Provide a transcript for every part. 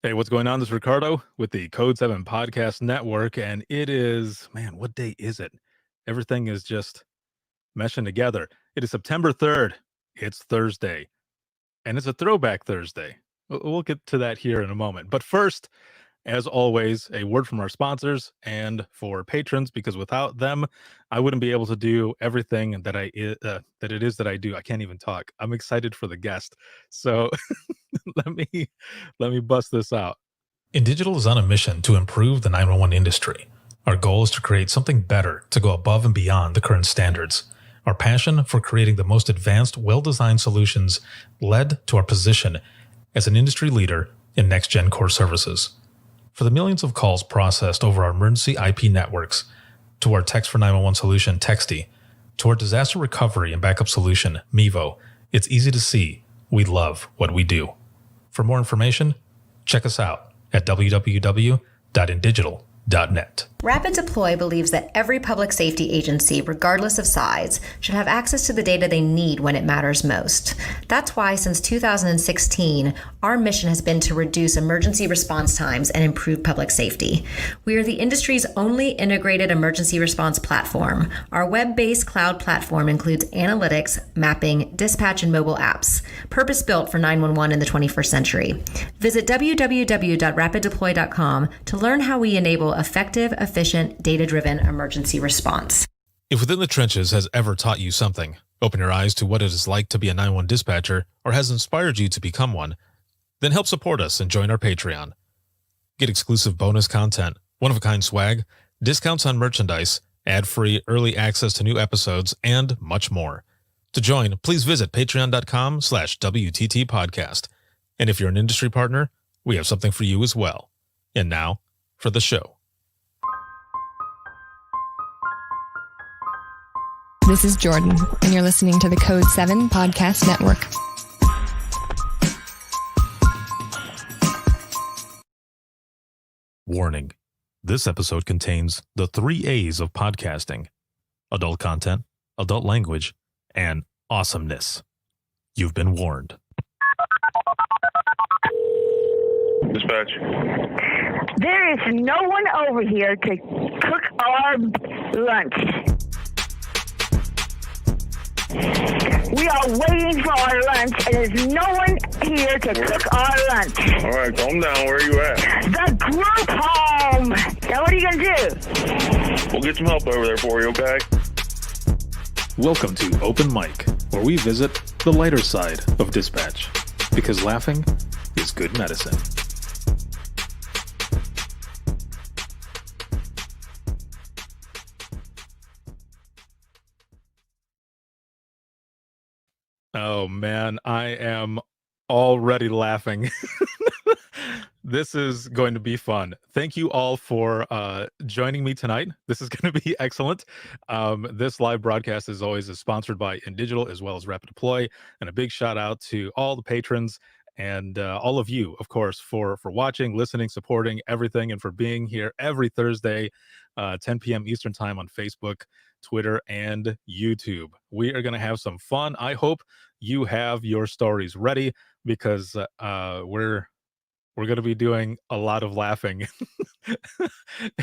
Hey, what's going on? This is Ricardo with the Code 7 Podcast Network, and it is, man, what day is it? Everything is just meshing together. It is September 3rd. It's Thursday, and it's a throwback Thursday. We'll get to that here in a moment. But first, as always, a word from our sponsors and for patrons, because without them, I wouldn't be able to do everything that it is that I do. I can't even talk. I'm excited for the guest. So let me bust this out. InDigital is on a mission to improve the 911 industry. Our goal is to create something better to go above and beyond the current standards. Our passion for creating the most advanced, well-designed solutions led to our position as an industry leader in next-gen core services. For the millions of calls processed over our emergency IP networks, to our Text for 911 solution, Texty, to our disaster recovery and backup solution, Mevo, it's easy to see we love what we do. For more information, check us out at www.indigital.net. Rapid Deploy believes that every public safety agency, regardless of size, should have access to the data they need when it matters most. That's why, since 2016, our mission has been to reduce emergency response times and improve public safety. We are the industry's only integrated emergency response platform. Our web-based cloud platform includes analytics, mapping, dispatch, and mobile apps, purpose-built for 911 in the 21st century. Visit www.rapiddeploy.com to learn how we enable effective, efficient, data-driven emergency response. If Within the Trenches has ever taught you something, open your eyes to what it is like to be a 911 dispatcher, or has inspired you to become one, then help support us and join our Patreon. Get exclusive bonus content, one-of-a-kind swag, discounts on merchandise, ad-free early access to new episodes, and much more. To join, please visit patreon.com/WTT podcast. And if you're an industry partner, we have something for you as well. And now, for the show. This is Jordan, and you're listening to the Code 7 Podcast Network. Warning. This episode contains the 3 A's of podcasting: adult content, adult language, and awesomeness. You've been warned. Dispatch. There is no one over here to cook our lunch. We are waiting for our lunch, and there's no one here to cook our lunch. All right, calm down. Where are you at? The group home. Now, what are you going to do? We'll get some help over there for you, okay? Welcome to Open Mic, where we visit the lighter side of dispatch, because laughing is good medicine. Oh man, I am already laughing. This is going to be fun. Thank you all for joining me tonight. This is going to be excellent. This live broadcast, as always, is sponsored by InDigital as well as Rapid Deploy. And a big shout out to all the patrons and all of you, of course, for watching, listening, supporting everything, and for being here every Thursday, 10 p.m. Eastern time on Facebook, Twitter, and YouTube. We are going to have some fun. I hope you have your stories ready, because we're going to be doing a lot of laughing.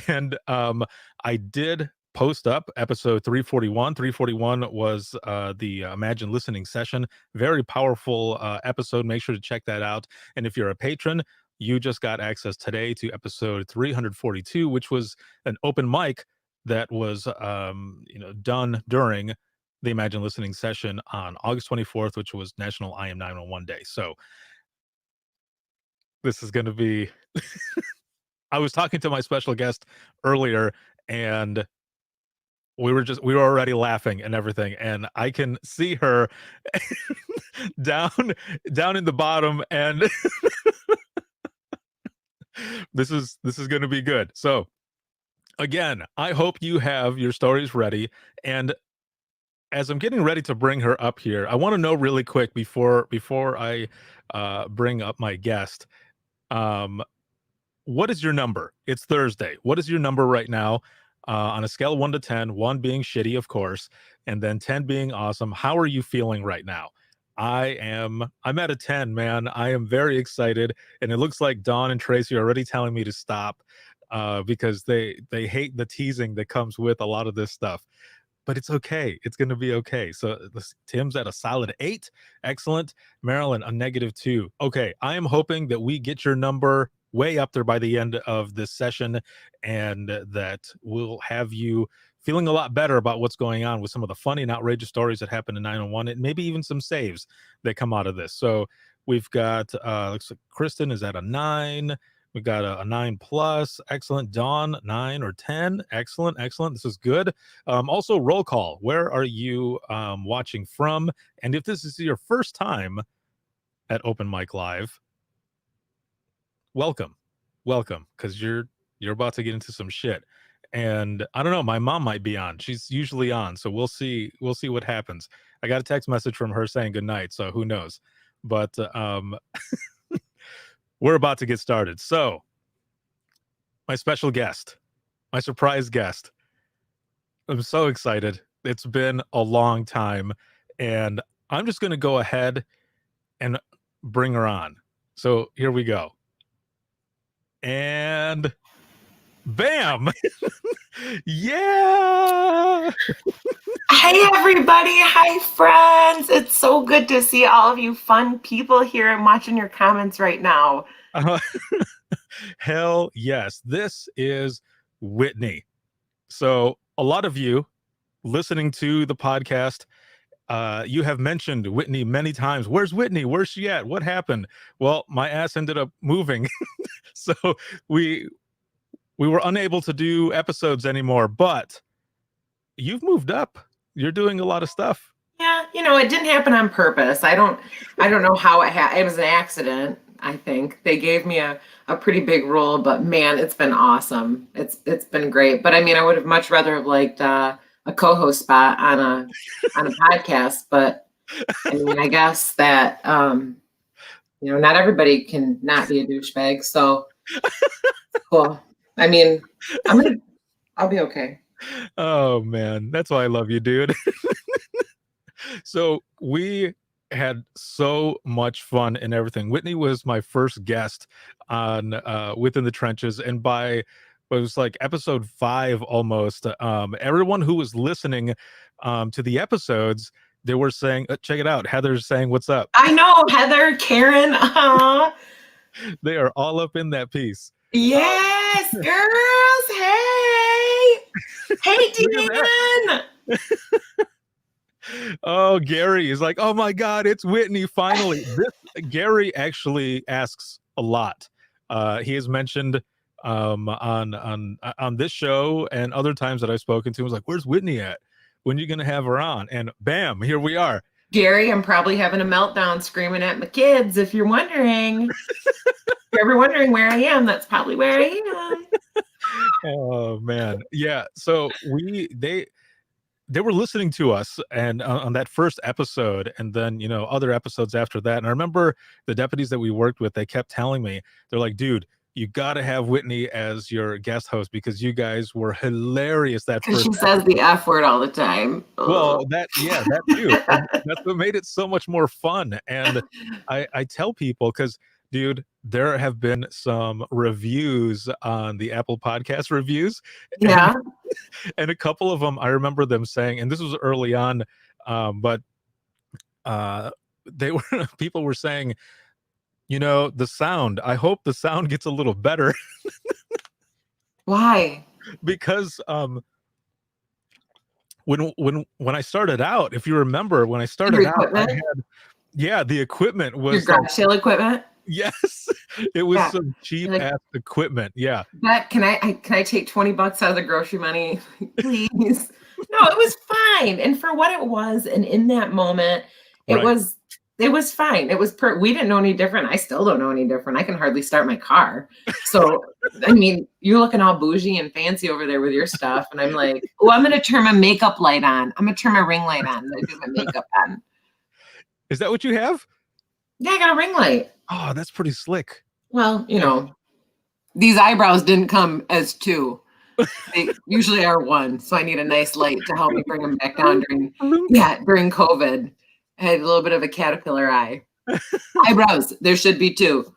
And I did post up episode 341. 341 was the Imagine Listening session. Very powerful episode. Make sure to check that out. And if you're a patron, you just got access today to episode 342, which was an open mic that was done during the Imagine Listening session on August 24th, which was National I Am 911 Day. So this is going to be I was talking to my special guest earlier, and we were already laughing and everything, and I can see her down in the bottom, and this is going to be good. So again, I hope you have your stories ready. And as I'm getting ready to bring her up here, I want to know really quick before I bring up my guest, what is your number? It's Thursday. What is your number right now on a scale of 1 to 10, 1 being shitty, of course, and then 10 being awesome? How are you feeling right now? I'm at a 10, man. I am very excited, and it looks like Dawn and Tracy are already telling me to stop because they hate the teasing that comes with a lot of this stuff. But it's okay. It's going to be okay. So Tim's at a solid 8. Excellent. Marilyn, a -2. Okay, I am hoping that we get your number way up there by the end of this session, and that we'll have you feeling a lot better about what's going on with some of the funny and outrageous stories that happen in 911, and maybe even some saves that come out of this. So we've got looks like Kristen is at a 9. We got a 9+. Excellent. Dawn, 9 or 10. Excellent. This is good. Also, roll call. Where are you watching from? And if this is your first time at Open Mic Live, welcome, because you're about to get into some shit. And I don't know, my mom might be on. She's usually on, so we'll see what happens. I got a text message from her saying good night, so who knows. But we're about to get started. So my special guest, my surprise guest, I'm so excited. It's been a long time, and I'm just going to go ahead and bring her on. So here we go. And bam. Yeah. Hey everybody, hi friends. It's so good to see all of you fun people here. I'm watching your comments right now. Hell yes. This is Whitney. So a lot of you listening to the podcast, you have mentioned Whitney many times. Where's Whitney? Where's she at? What happened? Well, my ass ended up moving. So we were unable to do episodes anymore, but you've moved up. You're doing a lot of stuff. Yeah, it didn't happen on purpose. I don't know how it happened. It was an accident, I think. They gave me a pretty big role, but man, it's been awesome. It's been great. But I mean, I would have much rather have liked a co-host spot on a podcast, but I mean, I guess that not everybody can not be a douchebag, so cool. I mean, I'll be okay. Oh man, that's why I love you, dude. So we had so much fun and everything. Whitney was my first guest on Within the Trenches, and by it was like episode 5 almost. Everyone who was listening to the episodes, they were saying, check it out. Heather's saying, what's up? I know, Heather, Karen. They are all up in that piece. Yes, girls. Hey, Dan. Oh, Gary is like, oh my God, it's Whitney finally. Gary actually asks a lot. He has mentioned on this show and other times that I've spoken to him, was like, where's Whitney at? When are you gonna have her on? And bam, here we are. Gary, I'm probably having a meltdown screaming at my kids. If you're wondering, if you're ever wondering where I am, that's probably where I am. Oh man, yeah. So they were listening to us and on that first episode, and then other episodes after that. And I remember the deputies that we worked with, they kept telling me, they're like, dude, you got to have Whitney as your guest host because you guys were hilarious that first. She says the F word all the time. Well, that too. That's what made it so much more fun. And I tell people, because dude, there have been some reviews on the Apple Podcast reviews. Yeah. And a couple of them, I remember them saying, and this was early on, but people were saying, the sound, I hope the sound gets a little better. Why? Because when I started out, if you remember, when I started out, I had, the equipment was your garage sale equipment. Yes, it was some cheap ass equipment. Yeah. But can I take $20 out of the grocery money, please? No, it was fine. And for what it was, and in that moment, it was fine. It was we didn't know any different. I still don't know any different. I can hardly start my car. So, I mean, you're looking all bougie and fancy over there with your stuff. And I'm like, oh, I'm going to turn my makeup light on. I'm going to turn my ring light on. I do my makeup on. Is that what you have? Yeah, I got a ring light. Oh, that's pretty slick. Well, these eyebrows didn't come as 2. They usually are 1. So I need a nice light to help me bring them back down during COVID. I had a little bit of a caterpillar eye. Eyebrows. There should be 2.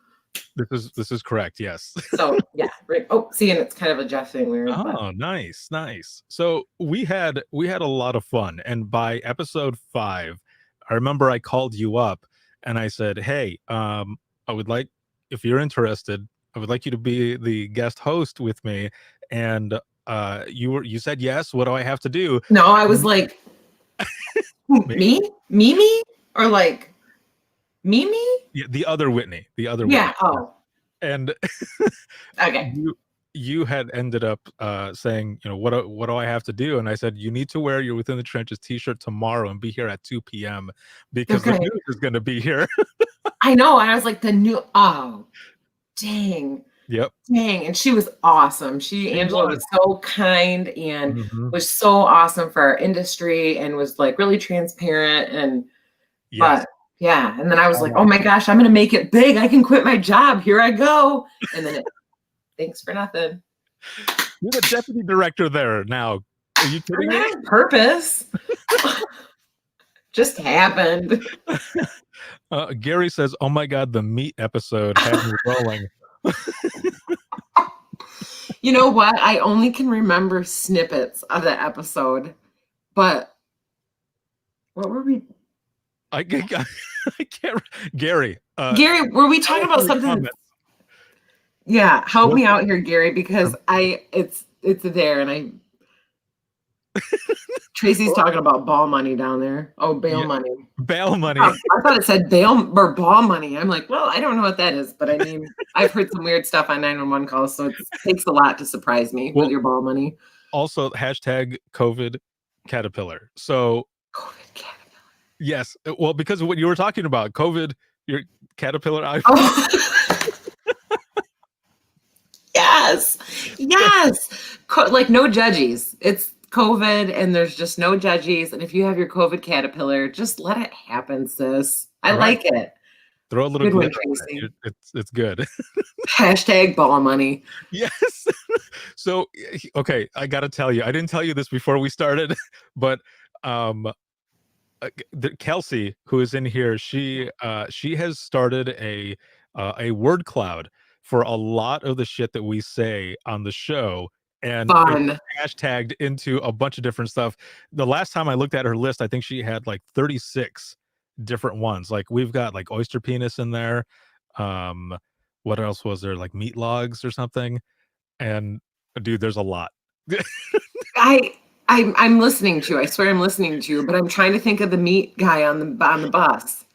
This is correct. Yes. So yeah. Right. Oh, see, and it's kind of adjusting weird. Oh, nice. So we had a lot of fun, and by episode 5, I remember I called you up and I said, "Hey, I would like, if you're interested, I would like you to be the guest host with me." And you said yes. What do I have to do? No, I was like, me, or like Mimi? Yeah, the other Whitney. Yeah. Whitney. Oh, And okay. you had ended up saying, what do I have to do? And I said, you need to wear your Within the Trenches t-shirt tomorrow and be here at 2 p.m. because the news is going to be here. I know. And I was like, oh, dang. Yep. Dang. And she was awesome. Angela was so kind and Mhm. was so awesome for our industry and was like really transparent. And, Yes. but yeah. And then I was like, oh my gosh, I'm going to make it big. I can quit my job. Here I go. And then thanks for nothing. You're the deputy director there now. Are you kidding me? Not on purpose. Just happened. Gary says, "Oh my God, the meat episode had me rolling." You know what? I only can remember snippets of the episode, but what were we? I can't. Gary. Gary, were we talking about something? Comments. Yeah, help me out here, Gary, because it's there, and Tracy's talking about ball money down there. Oh, bail money. Bail money. Oh, I thought it said bail or ball money. I'm like, well, I don't know what that is, but I mean, I've heard some weird stuff on 911 calls, so it takes a lot to surprise me with your ball money. Also, hashtag COVID caterpillar. So, COVID caterpillar. Yes. Well, because of what you were talking about, COVID, your caterpillar eye. Oh. Yes. Like no judges. It's COVID and there's just no judges. And if you have your COVID caterpillar, just let it happen, sis. I like it. Throw a little Good one, glitter on Tracy. it. It's good. Hashtag ball money. Yes. So, okay, I got to tell you, I didn't tell you this before we started, but Kelsey, who is in here, she has started a word cloud for a lot of the shit that we say on the show, and Fun. Hashtagged into a bunch of different stuff. The last time I looked at her list, I think she had like 36 different ones. Like we've got like oyster penis in there. What else was there? Like meat logs or something. And dude, there's a lot. I'm listening to you. I swear I'm listening to you, but I'm trying to think of the meat guy on the bus.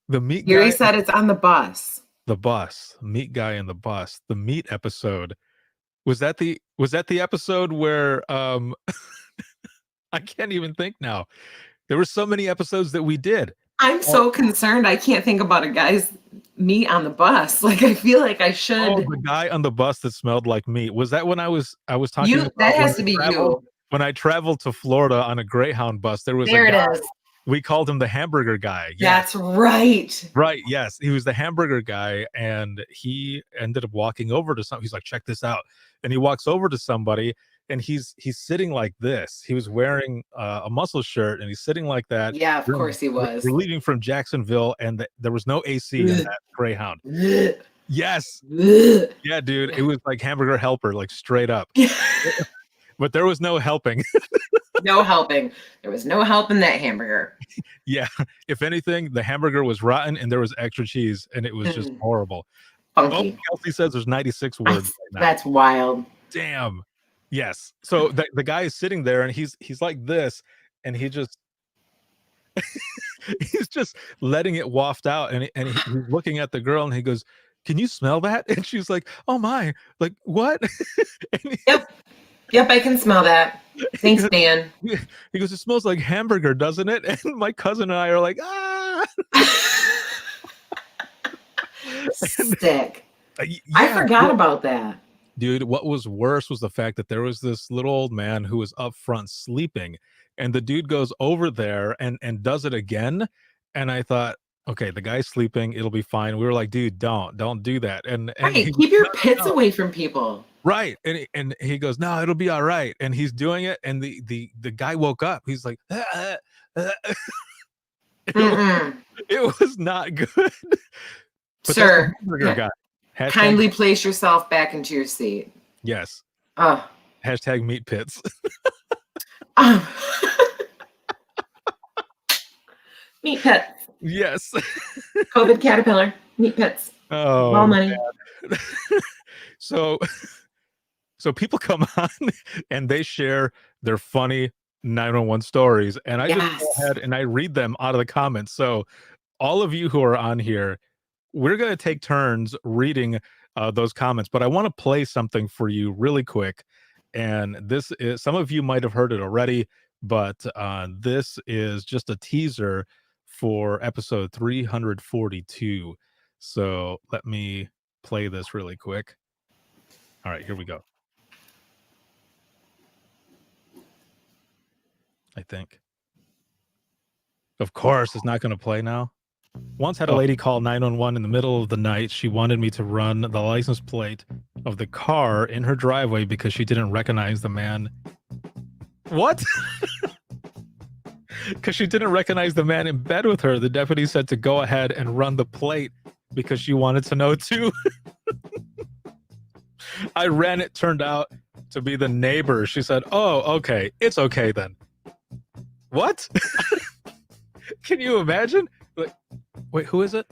The meat Gary guy said it's on the bus. The bus, meat guy in the bus, the meat episode. Was that the episode where I can't even think now. There were so many episodes that we did. I'm so concerned. I can't think about a guy's meat on the bus. Like I feel like I should. Oh, the guy on the bus that smelled like meat. Was that when I was talking you? about That has to be you. When I traveled to Florida on a Greyhound bus, there was there a guy, it is. We called him the hamburger guy. Yes. That's right. Right. Yes. He was the hamburger guy. And he ended up walking over to something. He's like, check this out. And he walks over to somebody and he's sitting like this. He was wearing a muscle shirt and he's sitting like that. Yeah, of course he was. We're leaving from Jacksonville and there was no AC in that Greyhound. Yes. Yeah, dude. It was like hamburger helper, like straight up. But there was no helping. No helping. There was no help in that hamburger. Yeah. If anything, the hamburger was rotten and there was extra cheese and it was just horrible. Funky. Oh, Kelsey says there's 96 words. Right now. That's wild. Damn. Yes. So the guy is sitting there and he's like this and he just he's just letting it waft out and he's looking at the girl and he goes, "Can you smell that?" And she's like, "Oh my, like what?" Yep, I can smell that. Thanks, Dan. He goes, "It smells like hamburger, doesn't it?" And my cousin and I are like, "Ah." Sick. Yeah, I forgot about that. Dude, what was worse was the fact that there was this little old man who was up front sleeping, and the dude goes over there and does it again. And I thought, okay, the guy's sleeping, it'll be fine. We were like, dude, don't do that. And right, keep your pits away from people. Right. And he goes, "No, it'll be all right." And he's doing it, and the guy woke up. He's like, Mm-mm. was not good. But that's the Sir, hamburger guy. Hashtag, kindly place yourself back into your seat. yes. Oh. Hashtag meat pits. Meat pits. Yes. COVID caterpillar. Meat pits. Oh, All money. So people come on and they share their funny 911 stories, and I just go Yes. ahead and I read them out of the comments. So all of you who are on here, we're going to take turns reading those comments, but I want to play something for you really quick. And this is, some of you might have heard it already, but this is just a teaser for episode 342. So let me play this really quick. All right, here we go. I think. Of course, it's not going to play now. Once had a lady call 911 in the middle of the night. She wanted me to run the license plate of the car in her driveway because she didn't recognize the man. What? Because she didn't recognize the man in bed with her. The deputy said to go ahead and run the plate because she wanted to know too. I ran it, turned out to be the neighbor. She said, "Oh, okay, it's okay then." What? Can you imagine? Like, wait, who is it?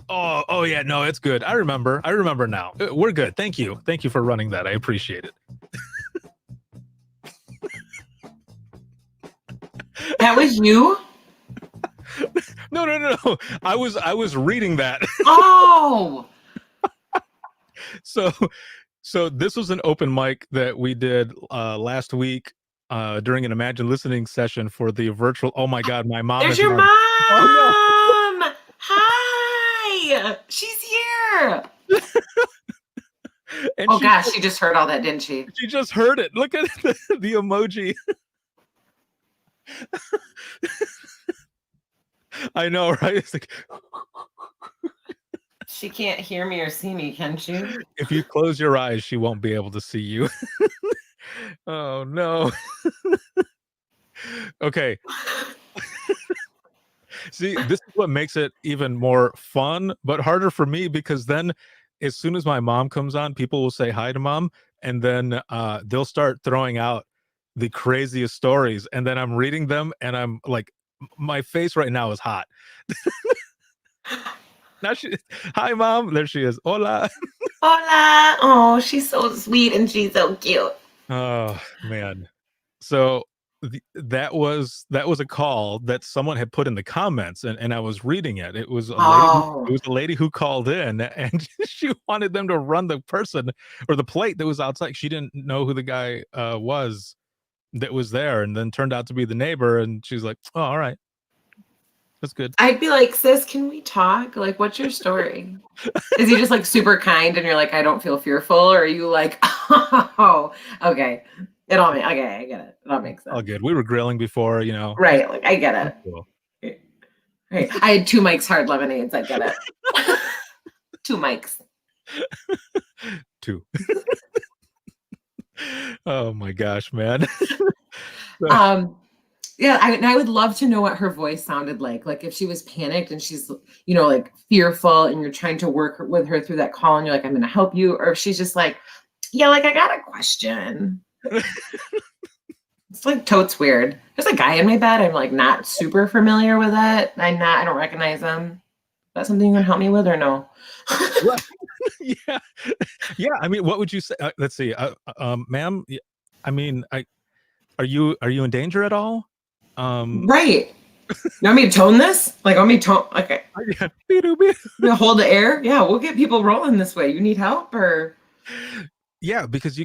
Oh yeah, no, it's good. I remember now. We're good. Thank you for running that. I appreciate it. That was you? No. I was reading that. Oh. So this was an open mic that we did last week during an Imagine Listening session for the virtual. Oh my God, my mom. There's is your on. mom. Oh, no. Hi. She's here. And Oh gosh, she just heard all that, didn't she? She just heard it. Look at the emoji. I know, right? It's like, She can't hear me or see me, can she? if you close your eyes, she won't be able to see you. Oh no. Okay. See, this is what makes it even more fun, but harder for me, because then as soon as my mom comes on, people will say hi to mom, and then they'll start throwing out the craziest stories, and then I'm reading them and I'm like, my face right now is hot. Now hi mom, there she is. Hola. Hola. Oh, she's so sweet and she's so cute. Oh man. So that was a call that someone had put in the comments, and I was reading it. It was a lady who called in, and she wanted them to run the person or the plate that was outside. She didn't know who the guy was that was there, and then turned out to be the neighbor, and she's like, "Oh, all right. That's good." I'd be like, sis, can we talk? Like, what's your story? Is he just like super kind and you're like, I don't feel fearful? Or are you like, oh, okay. Okay, I get it. It all makes sense. All good. We were grilling before, you know. Right, like I get it. Cool. Right. I had 2 Mike's hard lemonades. I get it. 2 Mike's. 2. Oh my gosh, man. Yeah, I would love to know what her voice sounded like. Like if she was panicked and she's, you know, like fearful, and you're trying to work with her through that call, and you're like, I'm going to help you, or if she's just like, yeah, like I got a question. It's like totes weird. There's a guy in my bed. I'm like not super familiar with it. I don't recognize him. Is that something you can help me with or no? Yeah. I mean, what would you say? Let's see, ma'am. I mean, are you in danger at all? Right. You want me to tone this? Like, want me to tone? Okay. Yeah. Hold the air. Yeah, we'll get people rolling this way. You need help or? Yeah, because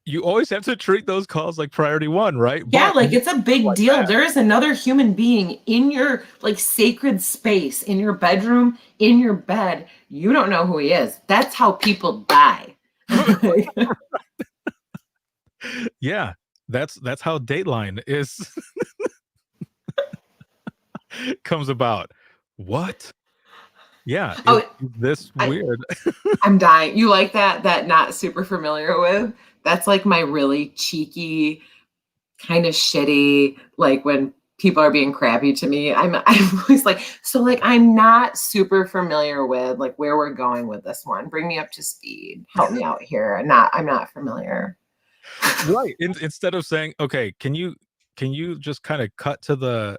you always have to treat those calls like priority 1, right? Yeah, But like it's a big like deal. that. There is another human being in your like sacred space, in your bedroom, in your bed. You don't know who he is. That's how people die. Yeah, that's how Dateline is comes about. What? Yeah. Oh, this weird. I'm dying. You like that not super familiar with? That's like my really cheeky, kind of shitty, like when people are being crappy to me, I'm always like, so like I'm not super familiar with like where we're going with this one. Bring me up to speed. Help me out here. I'm not familiar. Right. Instead of saying, okay, can you just kind of cut to the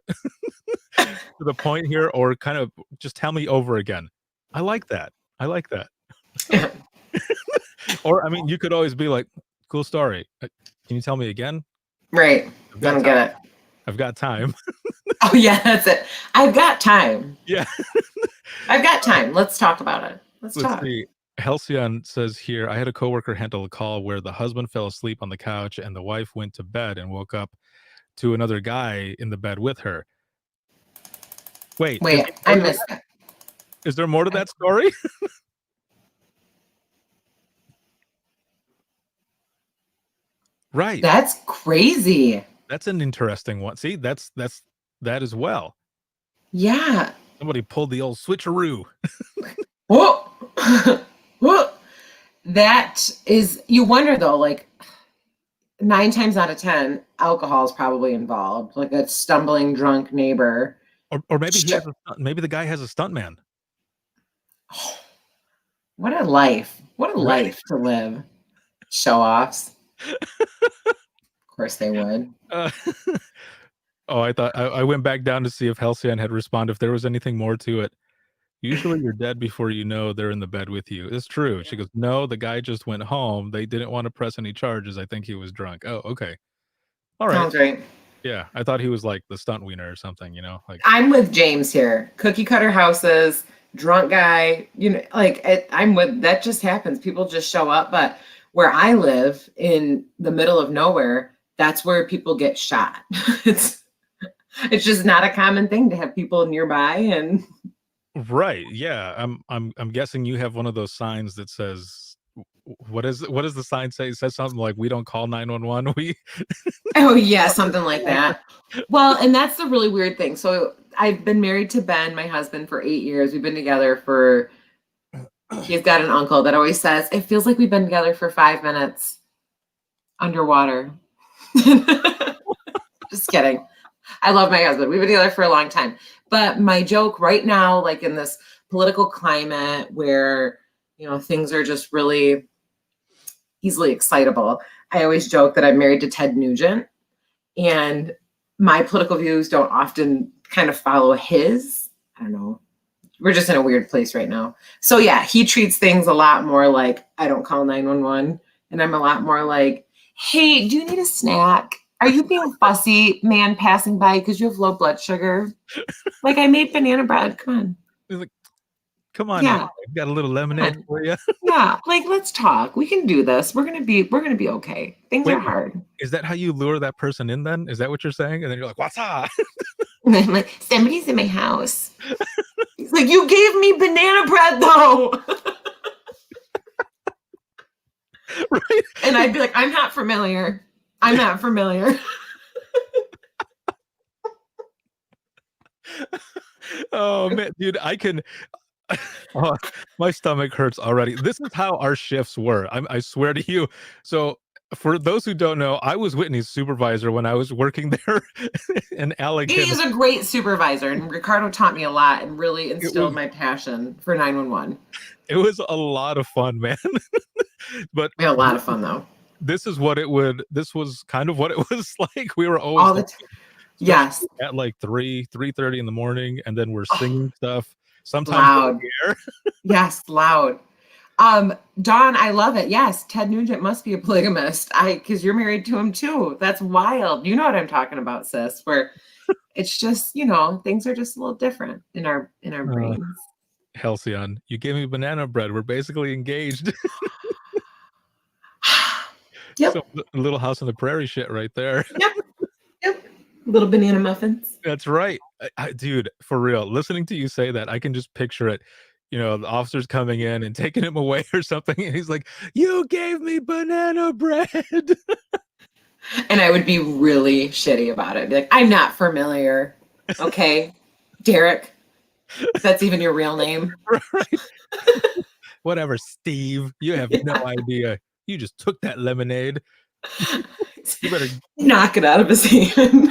to the point here, or kind of just tell me over again? I like that. Or I mean, you could always be like, cool story. Can you tell me again? Right. I don't get it. I've got time. Oh yeah, that's it. I've got time. Yeah. I've got time. Let's talk about it. Let's talk. See. Halcyon says here, I had a coworker handle a call where the husband fell asleep on the couch and the wife went to bed and woke up to another guy in the bed with her. Wait, I missed that. Is there more to that story? Right. That's crazy. That's an interesting one. See, that as well. Yeah. Somebody pulled the old switcheroo. Whoa. Whoa. That is, you wonder though, like 9 times out of 10, alcohol is probably involved. Like a stumbling drunk neighbor. Or maybe maybe the guy has a stuntman. Oh, what a life. What a life to live. Show offs. Of course they would. Oh, I thought I went back down to see if Halcyon had responded, if there was anything more to it. Usually you're dead before you know they're in the bed with you. It's true. She goes, no, the guy just went home. They didn't want to press any charges. I think he was drunk. Oh, okay. All right. Sounds right. Yeah, I thought he was like the stunt wiener or something, like. I'm with James here. Cookie cutter houses, drunk guy, I'm with, that just happens. People just show up. But where I live in the middle of nowhere, that's where people get shot. It's just not a common thing to have people nearby. And right. Yeah. I'm guessing you have one of those signs that says, what does the sign say? It says something like, we don't call 911. Oh yeah, something like that. Well, and that's the really weird thing. So I've been married to Ben, my husband, for 8 years. We've been together he's got an uncle that always says, it feels like we've been together for 5 minutes underwater. Just kidding. I love my husband. We've been together for a long time. But my joke right now, like in this political climate where, things are just really easily excitable, I always joke that I'm married to Ted Nugent, and my political views don't often kind of follow his. I don't know. We're just in a weird place right now. So yeah, he treats things a lot more like, I don't call 911. And I'm a lot more like, hey, do you need a snack? Are you being fussy, man passing by because you have low blood sugar? Like, I made banana bread. Come on. He's like, come on. Yeah. I've got a little lemonade for you. Yeah. Like, let's talk. We can do this. We're gonna be okay. Things are hard. Is that how you lure that person in then? Is that what you're saying? And then you're like, what's up? And I'm like, somebody's in my house. He's like, you gave me banana bread though. Right. And I'd be like, I'm not familiar. Oh man, dude, oh, my stomach hurts already. This is how our shifts were. I swear to you. So for those who don't know, I was Whitney's supervisor when I was working there in Allegan. He is a great supervisor, and Ricardo taught me a lot and really instilled my passion for 911. It was a lot of fun, man. But we had a lot of fun though. This was kind of what it was like. We were always yes, at like 3:30 in the morning, and then we're singing stuff. Sometimes loud. Yes, loud. Dawn, I love it. Yes, Ted Nugent must be a polygamist. Because you're married to him too. That's wild. You know what I'm talking about, sis. Where it's just, things are just a little different in our brains. Halcyon, you gave me banana bread. We're basically engaged. Yep. So, Little House on the Prairie shit right there. Yep. Little banana muffins. That's right. Dude, for real. Listening to you say that, I can just picture it. The officers coming in and taking him away or something. And he's like, you gave me banana bread. And I would be really shitty about it. Be like, I'm not familiar. Okay, Derek. If that's even your real name. Right. Whatever, Steve. You have no idea. You just took that lemonade. You better knock it out of his hand.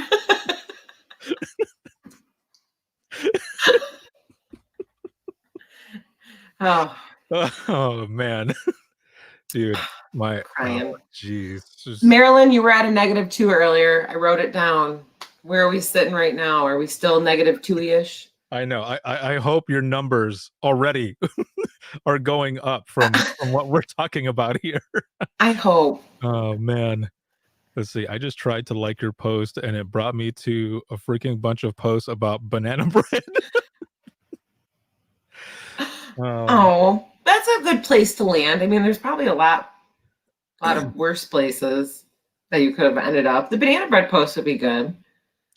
Oh, Oh man, dude, my crying. jeez. Marilyn, you were at a -2 earlier. I wrote it down. Where are we sitting right now? Are we still -2-ish? I know. I hope your numbers already are going up from what we're talking about here. I hope. Oh man. Let's see. I just tried to like your post and it brought me to a freaking bunch of posts about banana bread. Oh, that's a good place to land. I mean, there's probably a lot of worse places that you could have ended up. The banana bread post would be good.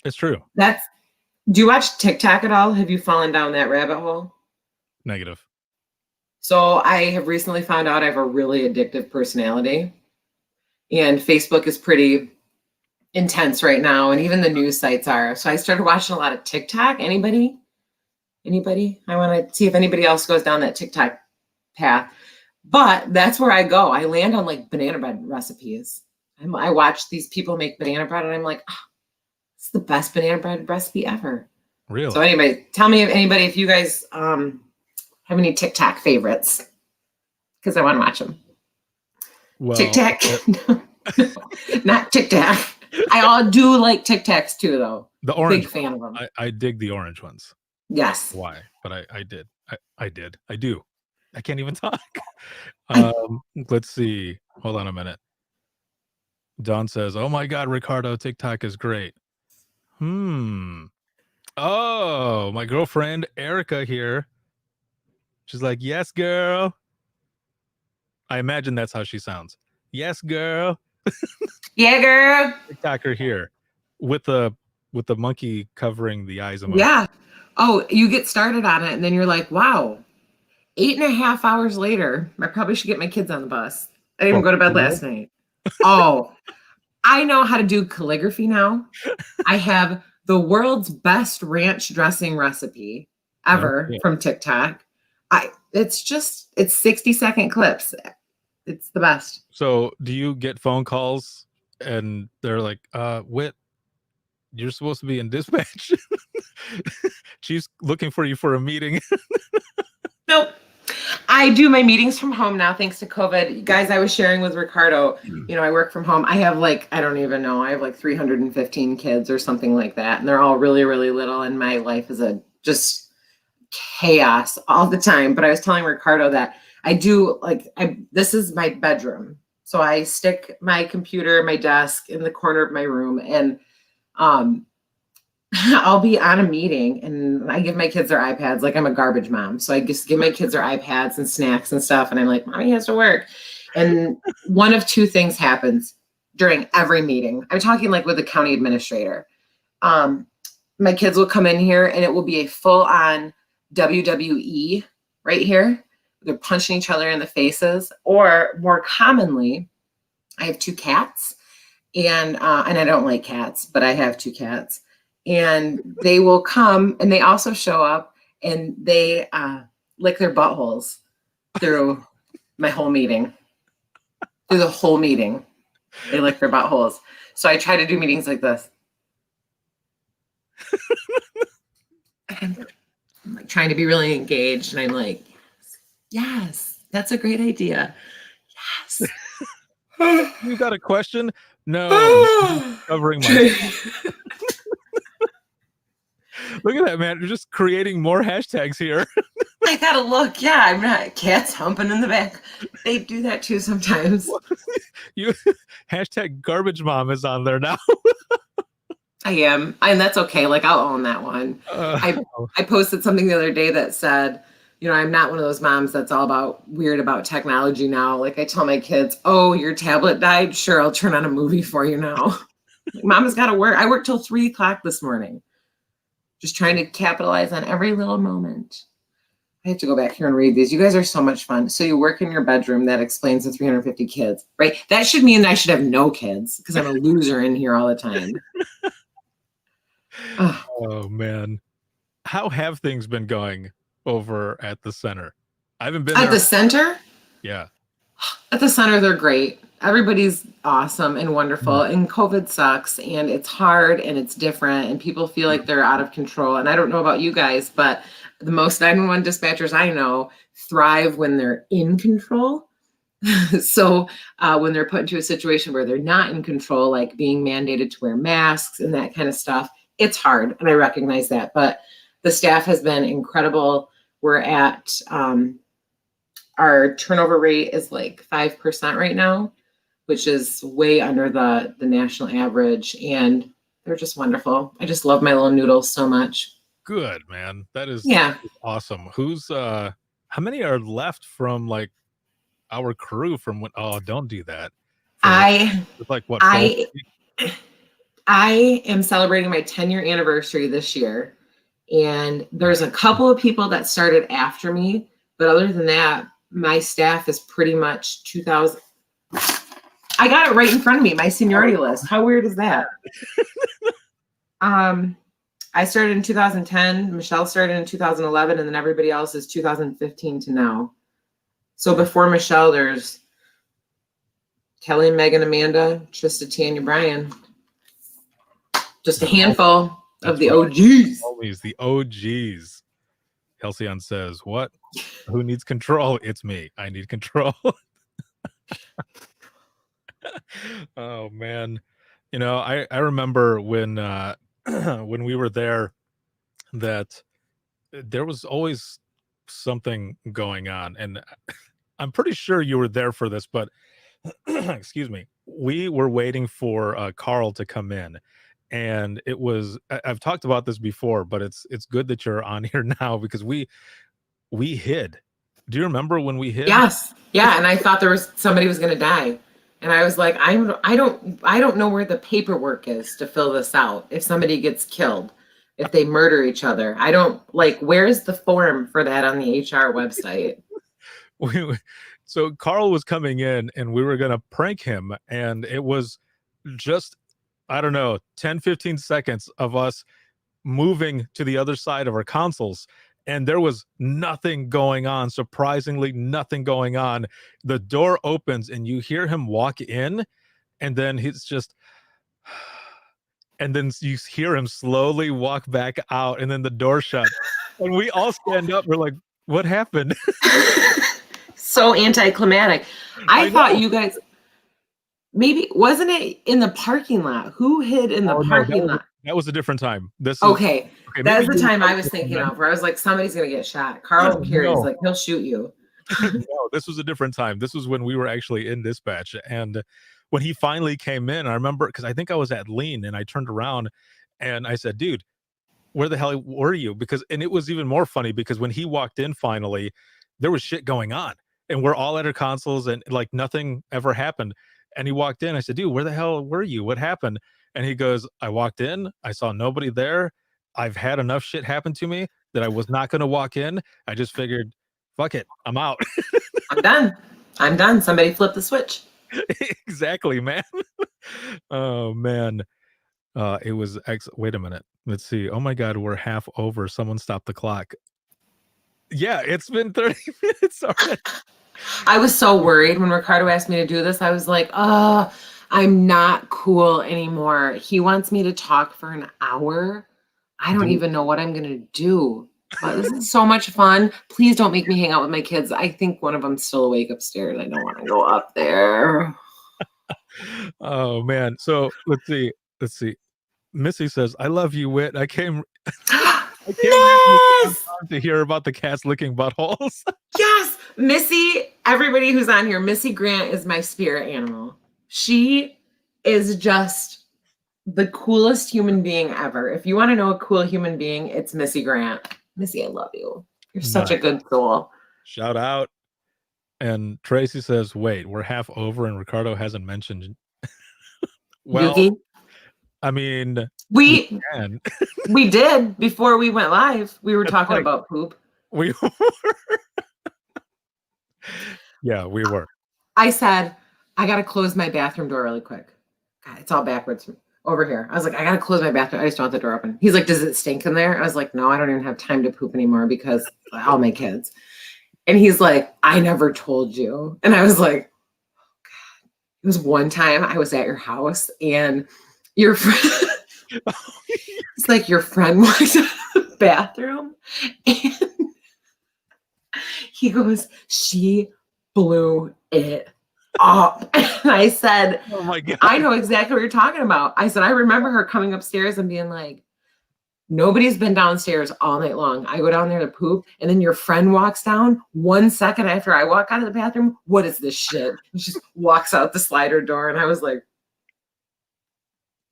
It's true. Do you watch TikTok at all? Have you fallen down that rabbit hole? Negative. So I have recently found out I have a really addictive personality. And Facebook is pretty intense right now. And even the news sites are. So I started watching a lot of TikTok. Anybody? I want to see if anybody else goes down that TikTok path. But that's where I go. I land on like banana bread recipes. I watch these people make banana bread and I'm like, oh, it's the best banana bread recipe ever. Really? So anyway, tell me if you guys have any TikTok favorites, because I want to watch them. Well, TikTok, no, not TikTok. I all do like TikToks too, though. the orange. Big fan of them. I dig the orange ones. Yes. Why? But I did. I did. I do. I can't even talk. Let's see. Hold on a minute. Don says, "Oh my God, Ricardo, TikTok is great." Oh, my girlfriend Erica here. She's like, "Yes, girl." I imagine that's how she sounds. Yes, girl. Yeah, girl. TikToker here with the monkey covering the eyes. Yeah. Oh, you get started on it, and then you're like, wow. 8.5 hours later, I probably should get my kids on the bus. I didn't even go to bed last night. Oh, I know how to do calligraphy now. I have the world's best ranch dressing recipe ever from TikTok. It's 60-second clips. It's the best. So do you get phone calls and they're like, Whit, you're supposed to be in dispatch. She's looking for you for a meeting. Nope. I do my meetings from home now, thanks to COVID. Guys, I was sharing with Ricardo, I work from home. I have I don't even know. I have 315 kids or something like that. And they're all really, really little. And my life is just chaos all the time. But I was telling Ricardo that I do this is my bedroom. So I stick my computer, my desk in the corner of my room, and I'll be on a meeting and I give my kids their iPads. Like, I'm a garbage mom. So I just give my kids their iPads and snacks and stuff. And I'm like, Mommy has to work. And one of two things happens during every meeting. I'm talking with the county administrator. My kids will come in here and it will be a full on WWE right here. They're punching each other in the faces. Or more commonly, I have 2 cats and I don't like cats, but I have 2 cats. And they will come and they also show up and they lick their buttholes through my whole meeting. Through the whole meeting, they lick their buttholes. So I try to do meetings like this. I'm trying to be really engaged. And I'm like, yes, that's a great idea. Yes. You got a question? No. Covering my... Look at that, man. You're just creating more hashtags here. I gotta look. Yeah, I'm not. Cats humping in the back. They do that too sometimes. You hashtag garbage mom is on there now. I am. And that's okay. I'll own that one. I posted something the other day that said, I'm not one of those moms that's all weird about technology now. I tell my kids, oh, your tablet died? Sure, I'll turn on a movie for you now. Mama's got to work. I worked till 3 o'clock this morning. Just trying to capitalize on every little moment. I have to go back here and read these. You guys are so much fun. So you work in your bedroom. That explains the 350 kids, right? That should mean that I should have no kids because I'm a loser in here all the time. Oh, man. How have things been going over at the center? I haven't been at there. The center? Yeah. At the center, they're great. Everybody's awesome and wonderful, and COVID sucks, and it's hard, and it's different, and people feel like they're out of control. And I don't know about you guys, but the most 911 dispatchers I know thrive when they're in control. So when they're put into a situation where they're not in control, like being mandated to wear masks and that kind of stuff, it's hard, and I recognize that. But the staff has been incredible. We're at our turnover rate is like 5% right now, which is way under the national average, and they're just wonderful. I just love my little noodles so much. Good, man. That is awesome. Who's how many are left from like our crew from when don't do that. Like what? I am celebrating my 10-year anniversary this year, and there's a couple of people that started after me, but other than that, my staff is pretty much 2000. I got it right in front of me, my seniority list. How weird is that? I started in 2010, Michelle started in 2011, and then everybody else is 2015 to now. So before Michelle, there's Kelly, Megan, Amanda, Trista, Tanya, Brian. Just a handful of the OGs. Always the OGs. Halcyon says, what? Who needs control? It's me. I need control. Oh, man. You know, I remember when when we were there that there was always something going on. And I'm pretty sure you were there for this, but excuse me. We were waiting for Carl to come in. And it was, I've talked about this before, but it's good that you're on here now because we hid. Do you remember when we hid? Yes. Yeah. And I thought somebody was going to die. And I was like, I don't know where the paperwork is to fill this out. If somebody gets killed, if they murder each other, I don't where's the form for that on the HR website? So Carl was coming in and we were going to prank him. And it was just, I don't know, 10, 15 seconds of us moving to the other side of our consoles. And there was nothing going on, surprisingly nothing going on. The door opens and you hear him walk in, and then he's just, and then you hear him slowly walk back out, and then the door shut. And we all stand up. We're like, what happened? So anticlimactic. I thought you guys, maybe, wasn't it in the parking lot? Who hid in the parking lot? That was a different time. Okay. That's the time I was thinking of, where I was like, somebody's going to get shot. Carl Carey's like, he'll shoot you. No, this was a different time. This was when we were actually in dispatch. And when he finally came in, I remember, because I think I was at Lean, and I turned around and I said, dude, where the hell were you? And it was even more funny because when he walked in finally, there was shit going on. And we're all at our consoles and like nothing ever happened. And he walked in. I said, dude, where the hell were you? What happened? And he goes, I walked in. I saw nobody there. I've had enough shit happen to me that I was not going to walk in. I just figured, fuck it. I'm out. I'm done. Somebody flip the switch. Exactly, man. Oh, man. It was wait a minute. Let's see. Oh, my God. We're half over. Someone stop the clock. Yeah, it's been 30 minutes already. I was so worried when Ricardo asked me to do this. I was like, oh, I'm not cool anymore. He wants me to talk for an hour. I don't even know what I'm going to do. This is so much fun. Please don't make me hang out with my kids. I think one of them's still awake upstairs. I don't want to go up there. Oh, man. So let's see. Missy says, I love you, Whit. I came to hear about the cats licking buttholes. Yes. Missy, everybody who's on here, Missy Grant is my spirit animal. She is just the coolest human being ever. If you want to know a cool human being, it's Missy Grant. Missy, I love you. You're such a good soul. Shout out. And Tracy says, wait, we're half over and Ricardo hasn't mentioned. Well, Yuki? I mean, we did before we went live. We were talking about poop. We were. Yeah, we were. I said, I got to close my bathroom door really quick. God, it's all backwards over here. I was like, I got to close my bathroom. I just don't want the door open. He's like, does it stink in there? I was like, no, I don't even have time to poop anymore because all my kids. And he's like, I never told you. And I was like, oh God, It was one time I was at your house and your friend, it's like your friend walked out of the bathroom and he goes, she blew it up. And I said, Oh my God. I know exactly what you're talking about. I said, I remember her coming upstairs and being like, nobody's been downstairs all night long. I go down there to poop, and then your friend walks down 1 second after I walk out of the bathroom. What is this shit? And she just walks out the slider door, and I was like,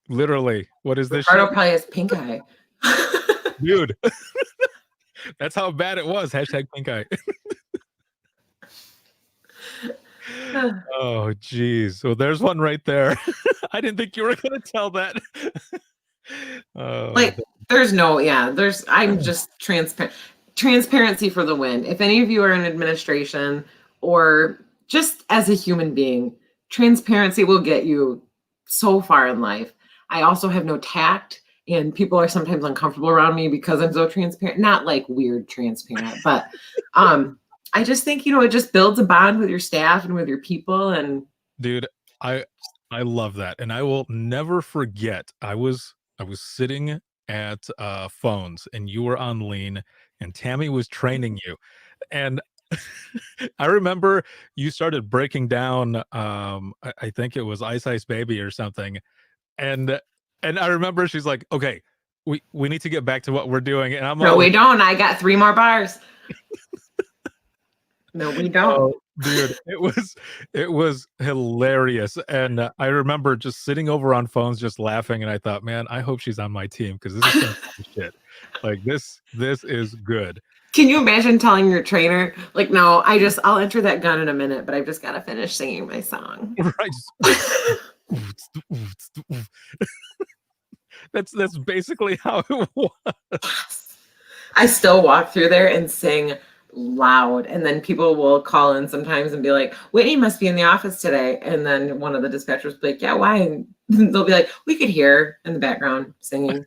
Literally, what is this Ricardo shit? probably has pink eye. Dude? That's how bad it was. Hashtag pink eye. Oh, geez. So there's one right there. I didn't think you were going to tell that. Oh, Like, I'm just transparent. Transparency for the win. If any of you are in administration or just as a human being, transparency will get you so far in life. I also have no tact, and people are sometimes uncomfortable around me because I'm so transparent. Not like weird transparent, but I just think, it just builds a bond with your staff and with your people. And dude, I love that. And I will never forget. I was sitting at phones and you were on lean and Tammy was training you. And I remember you started breaking down I think it was Ice Ice Baby or something. And I remember she's like, okay, we need to get back to what we're doing. And I'm no, all, we don't. I got 3 more bars. No, we don't. oh, dude, it was hilarious. And I remember just sitting over on phones just laughing, and I thought, man, I hope she's on my team because this is some fun shit. Like this is good. Can you imagine telling your trainer, like, no, I'll enter that gun in a minute, but I've just got to finish singing my song. Right. That's basically how it was. I still walk through there and sing loud, and then people will call in sometimes and be like, Whitney must be in the office today, and then one of the dispatchers will be like, yeah, why? And they'll be like, we could hear in the background singing.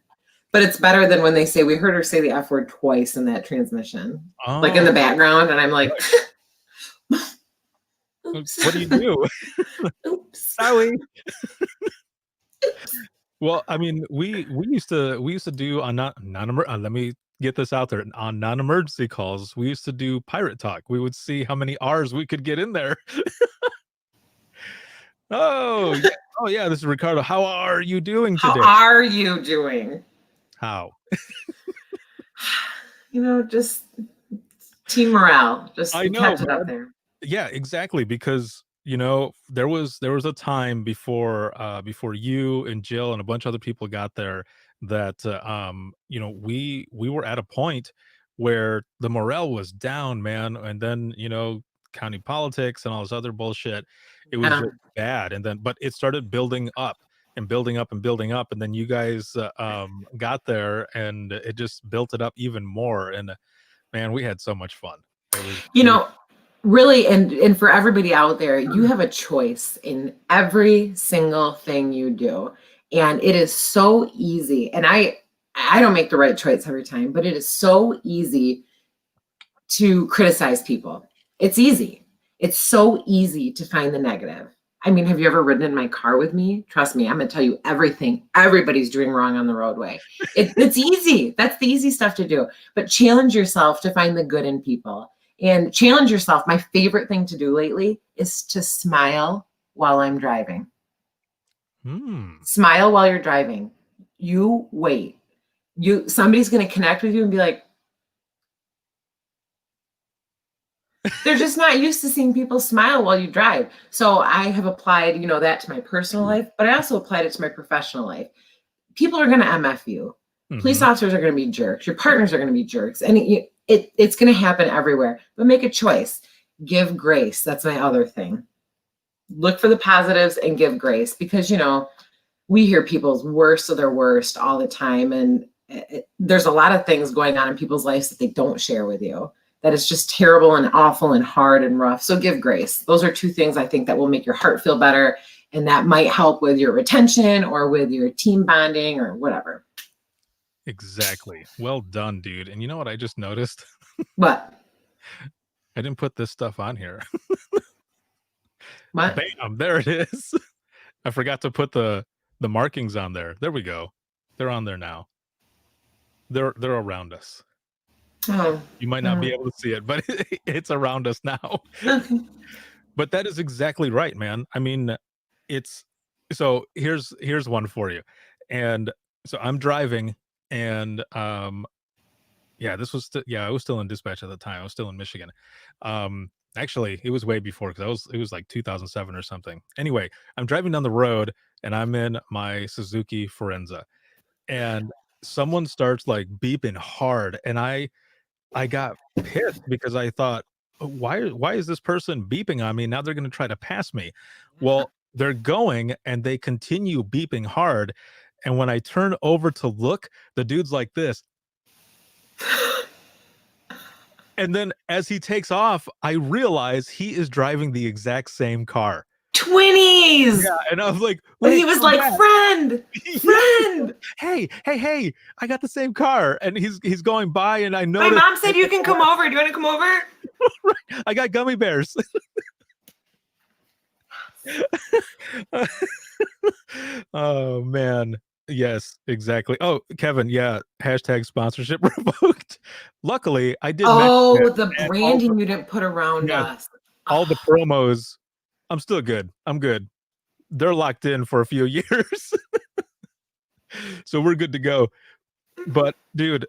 But it's better than when they say, we heard her say the F word twice in that transmission, like in the background, and I'm like, what do you do? oops. Sorry. Well, I mean, we used to do on let me get this out there, on non-emergency calls. We used to do pirate talk. We would see how many R's we could get in there. Oh yeah, this is Ricardo. How are you doing today? How are you doing? How? Just team morale. Just I know, kept it man. up there. Yeah, exactly. Because there was a time before you and Jill and a bunch of other people got there that we were at a point where the morale was down, man. And then county politics and all this other bullshit, it was just bad. And then but it started building up and building up and building up, and then you guys got there and it just built it up even more. And man, we had so much fun. Really, and for everybody out there, you have a choice in every single thing you do, and it is so easy. And I don't make the right choice every time, but it is so easy to criticize people. It's easy. It's so easy to find the negative. I mean, have you ever ridden in my car with me? Trust me, I'm going to tell you everything everybody's doing wrong on the roadway. It's easy. That's the easy stuff to do. But challenge yourself to find the good in people. And challenge yourself. My favorite thing to do lately is to smile while I'm driving. Smile while you're driving. You wait. Somebody's going to connect with you and be like, they're just not used to seeing people smile while you drive. So I have applied, that to my personal life, but I also applied it to my professional life. People are going to MF you. Mm-hmm. Police officers are going to be jerks. Your partners are going to be jerks. And it's going to happen everywhere. But make a choice. Give grace. That's my other thing. Look for the positives and give grace, because, we hear people's worst of their worst all the time. And there's a lot of things going on in people's lives that they don't share with you. That is just terrible and awful and hard and rough. So give grace. Those are 2 things I think that will make your heart feel better. And that might help with your retention or with your team bonding or whatever. Exactly. Well done, dude. And you know what I just noticed? What? I didn't put this stuff on here. What? Bam, there it is. I forgot to put the markings on there. There we go. They're on there now. They're around us. Oh. You might not be able to see it, but it's around us now. Okay. But that is exactly right, man. I mean, it's so here's one for you. And so I'm driving and yeah, this was I was still in dispatch at the time. I was still in Michigan. Actually, it was way before because it was like 2007 or something. Anyway, I'm driving down the road and I'm in my Suzuki Forenza, and someone starts like beeping hard, and I got pissed because I thought, why is this person beeping on me? Now they're going to try to pass me. Well, they're going and they continue beeping hard, and when I turn over to look, the dude's like this. And then as he takes off, I realize he is driving the exact same car. 20s. Yeah, and I was like, When he "Wait, was come like, back." friend, friend. Hey, I got the same car. And he's going by, and I My noticed mom said you can come over. Do you want to come over? I got gummy bears. Oh man. Yes, exactly. Oh, Kevin, yeah. Hashtag sponsorship revoked. Luckily, I did Oh, mention it, the and branding you didn't put around Yes. us. all the promos. I'm still good. I'm good. They're locked in for a few years. So we're good to go. But dude,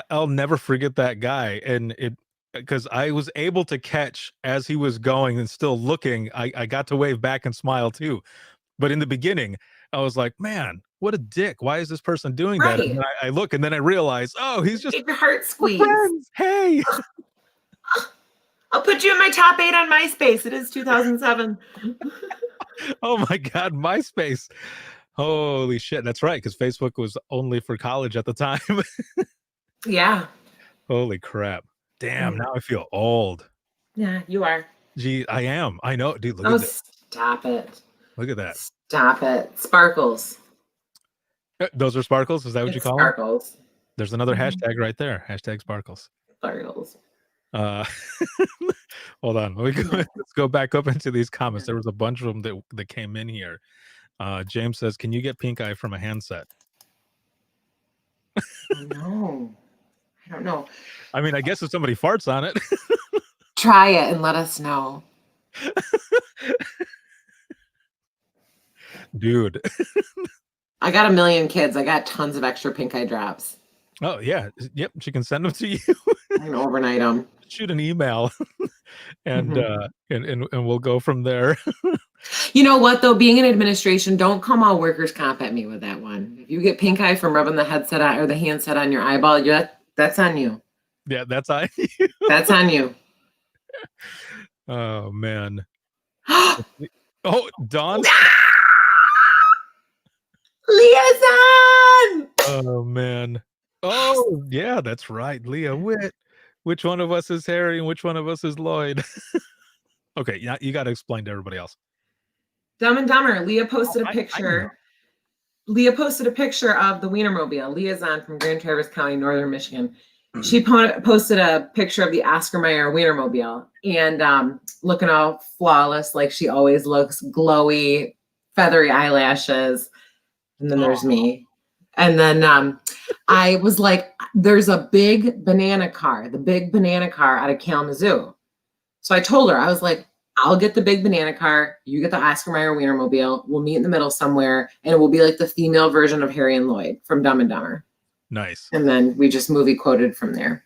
I'll never forget that guy. And it because I was able to catch as he was going and still looking. I got to wave back and smile too. But in the beginning, I was like, man, what a dick. Why is this person doing that? And Right. then I look and then I realize, oh, he's just Get your heart we're squeezed. friends. Hey. I'll put you in my top 8 on MySpace. It is 2007. Oh my God, MySpace. Holy shit. That's right. Because Facebook was only for college at the time. Yeah. Holy crap. Damn, now I feel old. Yeah, you are. Gee, I am. I know. Dude, look Oh, at that. stop it. Look at that. Stop it. Sparkles. Those are sparkles? Is that what you It's call them? sparkles. There's another Mhm. hashtag right there. Hashtag sparkles. Sparkles. Uh, hold on. Let's go back up into these comments. There was a bunch of them that came in here. James says, "Can you get pink eye from a handset?" No. I don't know. I mean, I guess if somebody farts on it. Try it and let us know. Dude. I got a million kids. I got tons of extra pink eye drops. Oh yeah. Yep. She can send them to you. I can overnight them. Shoot an email, and Mhm. and we'll go from there. You know what though? Being in administration, don't come all workers comp at me with that one. If you get pink eye from rubbing the headset on, or the handset on your eyeball, that's on you. Yeah, that's I. That's on you. Oh man. Oh, Dawn. Liaison! Oh man. Oh yeah, that's right, Leah Witt. Which one of us is Harry and which one of us is Lloyd? Okay, yeah, you got to explain to everybody else. Dumb and Dumber. Leah posted I a know. picture. Leah posted a picture of the Wienermobile, Liaison from Grand Traverse County, Northern Michigan. She posted a picture of the Oscar Mayer Wienermobile and looking all flawless, like she always looks, glowy, feathery eyelashes. And then there's me. And then I was like, there's a big banana car, the big banana car out of Kalamazoo. So I told her, I was like, I'll get the big banana car. You get the Oscar Mayer Wienermobile. We'll meet in the middle somewhere. And it will be like the female version of Harry and Lloyd from Dumb and Dumber. Nice. And then we just movie quoted from there.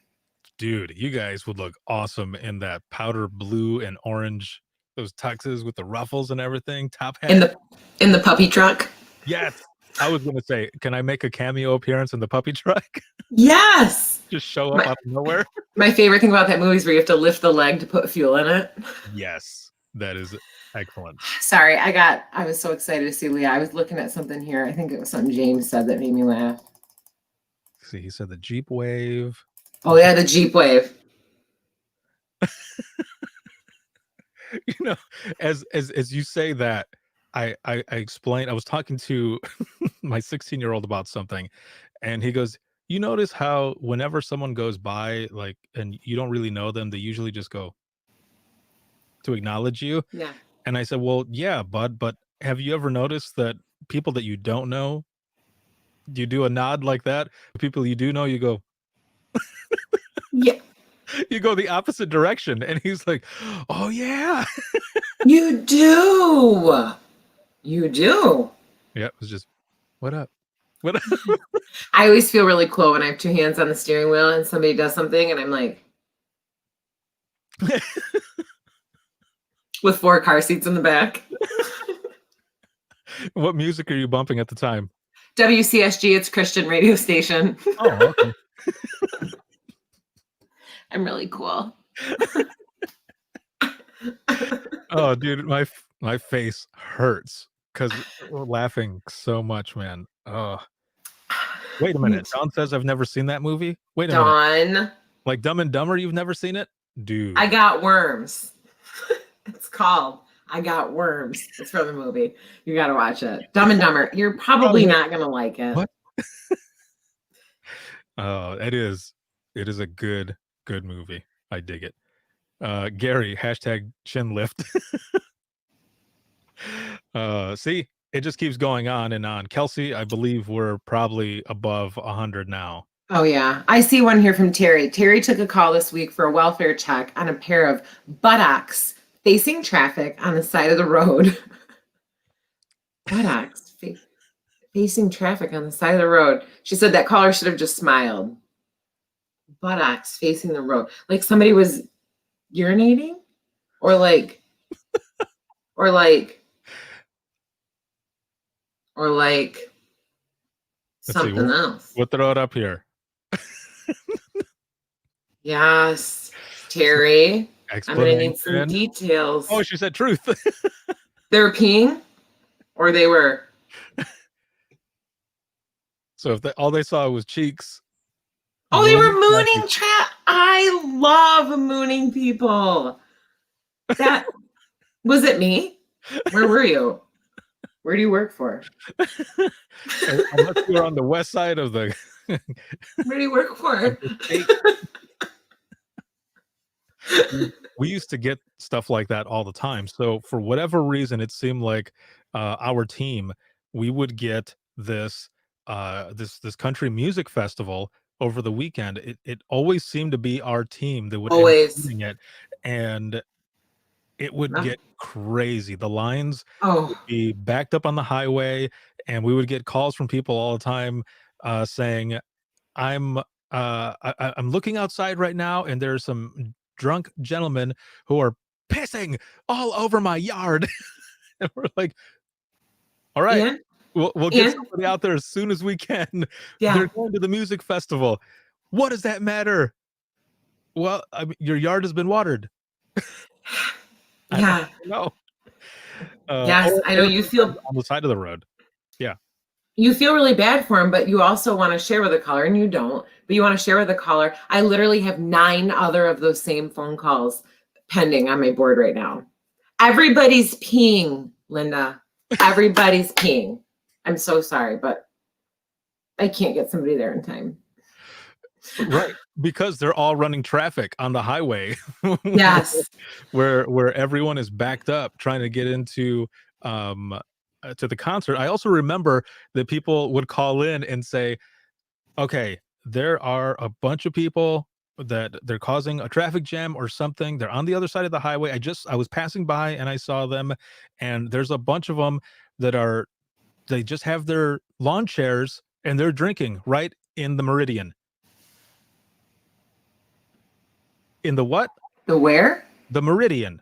Dude, you guys would look awesome in that powder blue and orange, those tuxes with the ruffles and everything, top hat. In the puppy truck. Yes. I was going to say, can I make a cameo appearance in the puppy truck? Yes. Just show up out of nowhere? My favorite thing about that movie is where you have to lift the leg to put fuel in it. Yes. That is excellent. Sorry, I was so excited to see Leah. I was looking at something here. I think it was something James said that made me laugh. See, he said the Jeep Wave. Oh yeah, the Jeep Wave. You know, as you say that, I explained, I was talking to my 16-year-old about something, and he goes, you notice how whenever someone goes by, like, and you don't really know them, they usually just go to acknowledge you. Yeah. And I said, well, yeah, bud, but have you ever noticed that people that you don't know, you do a nod like that? People you do know, you go, Yeah, you go the opposite direction. And he's like, oh yeah. you do. You do. Yeah, it was just, what up? What up? I always feel really cool when I have two hands on the steering wheel and somebody does something and I'm like, with 4 car seats in the back. What music are you bumping at the time? WCSG, it's Christian radio station. Oh, okay. I'm really cool. Oh, dude, my face hurts because we're laughing so much, man. Oh, wait a minute. Dawn says I've never seen that movie. Wait a minute. Dawn, Like Dumb and Dumber, you've never seen it, dude? I Got Worms. It's called I Got Worms. It's from the movie. You got to watch it. Dumb and Dumber. You're probably not going to like it. What? Oh, it is a good movie. I dig it. Gary, hashtag chin lift. See, it just keeps going on and on. Kelsey, I believe we're probably above 100 now. Oh, yeah. I see one here from Terry. Terry took a call this week for a welfare check on a pair of buttocks facing traffic on the side of the road. Buttocks facing traffic on the side of the road. She said that caller should have just smiled. Buttocks facing the road. Like somebody was urinating? Or like Let's see, something else. We'll throw it up here. Yes, Terry. I'm gonna need some Explanation. details. Oh, she said truth. They were peeing, or they were. So if all they saw was cheeks. Oh, they were mooning mooning. I love mooning people. That was it. Me? Where were you? Where do you work for? Unless you're on the west side of the. Where do you work for? We used to get stuff like that all the time. So for whatever reason, it seemed like our team, we would get this this country music festival over the weekend. It always seemed to be our team that would end up Always. doing it, and it would get crazy. The lines Oh, would be backed up on the highway, and we would get calls from people all the time saying, I'm looking outside right now, and there's some drunk gentlemen who are pissing all over my yard. And we're like, all right, and we'll get and- somebody out there as soon as we can. yeah. They're going to the music festival. What does that matter? Well, I mean, your yard has been watered. Yeah. No. Yes, I know you feel on the side of the road. you feel really bad for him, but you also want to share with the caller, and you don't, but you want to share with the caller. I literally have 9 other of those same phone calls pending on my board right now. Everybody's peeing, Linda. Everybody's peeing. I'm so sorry, but I can't get somebody there in time. Right, because they're all running traffic on the highway. Yes. where everyone is backed up trying to get into to the concert. I also remember that people would call in and say, okay, there are a bunch of people that they're causing a traffic jam or something. They're on the other side of the highway. I was passing by and I saw them, and there's a bunch of them that they just have their lawn chairs and they're drinking right in the Meridian. In the what? The where? The Meridian.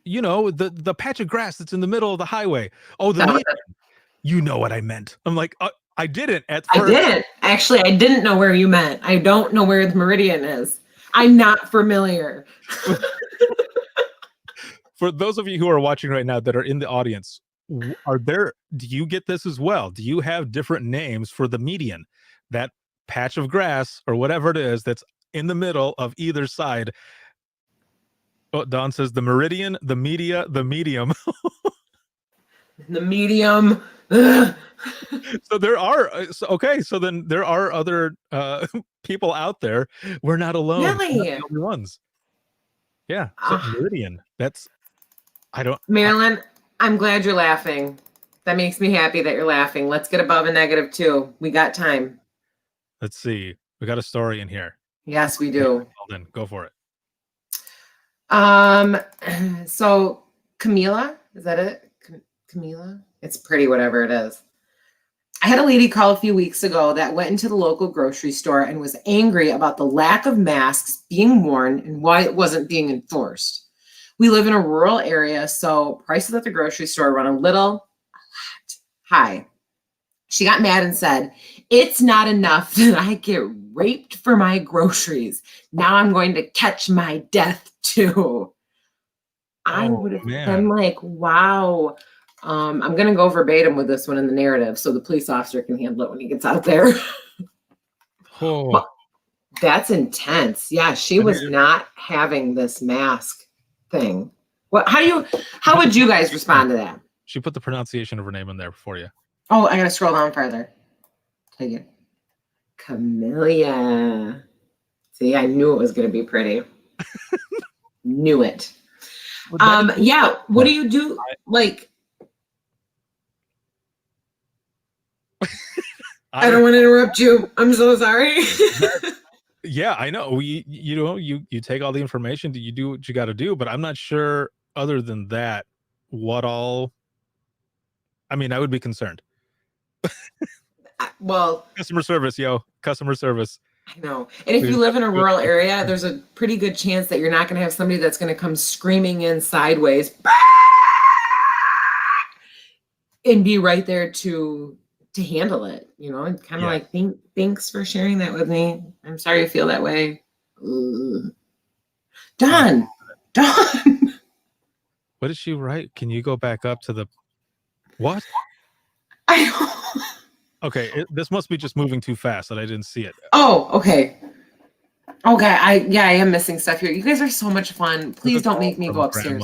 You know, the patch of grass that's in the middle of the highway. Oh, the median. You know what I meant. I'm like, I didn't at first. I didn't. Actually, I didn't know where you meant. I don't know where the Meridian is. I'm not familiar. For those of you who are watching right now that are in the audience, do you get this as well? Do you have different names for the median? That patch of grass or whatever it is that's in the middle of either side. Oh, Don says the Meridian, the media, the medium. The medium. Ugh. So there are so then there are other people out there. We're not alone. We're not Really? the only ones. Yeah. So Meridian. That's I don't. Marilyn, I'm glad you're laughing. That makes me happy that you're laughing. Let's get above a -2. We got time. Let's see. We got a story in here. Yes, we do. Well, then go for it. So Camila, is that it? Camila? It's pretty, whatever it is. I had a lady call a few weeks ago that went into the local grocery store and was angry about the lack of masks being worn and why it wasn't being enforced. We live in a rural area, so prices at the grocery store run a lot high. She got mad and said, "It's not enough that I get raped for my groceries. Now I'm going to catch my death too." I would have been like, wow. I'm going to go verbatim with this one in the narrative so the police officer can handle it when he gets out there. Oh. That's intense. Yeah, she was not having this mask thing. How would you guys respond to that? She put the pronunciation of her name in there for you. Oh, I gotta scroll down further. Take it. Camellia. See, I knew it was gonna be pretty. Knew it. Yeah. What do you do? Like, I don't want to interrupt you. I'm so sorry. Yeah, I know. You take all the information, you do what you got to do, but I'm not sure other than that what all. I mean, I would be concerned. Well, customer service, customer service. I know. And if you live in a rural area, there's a pretty good chance that you're not going to have somebody that's going to come screaming in sideways and be right there to handle it, and kind of like, thanks for sharing that with me. I'm sorry you feel that way. Done. What did she write? Can you go back up to the what? Okay, this must be just moving too fast that I didn't see it. Oh, okay. I am missing stuff here. You guys are so much fun. Please don't make me go upstairs.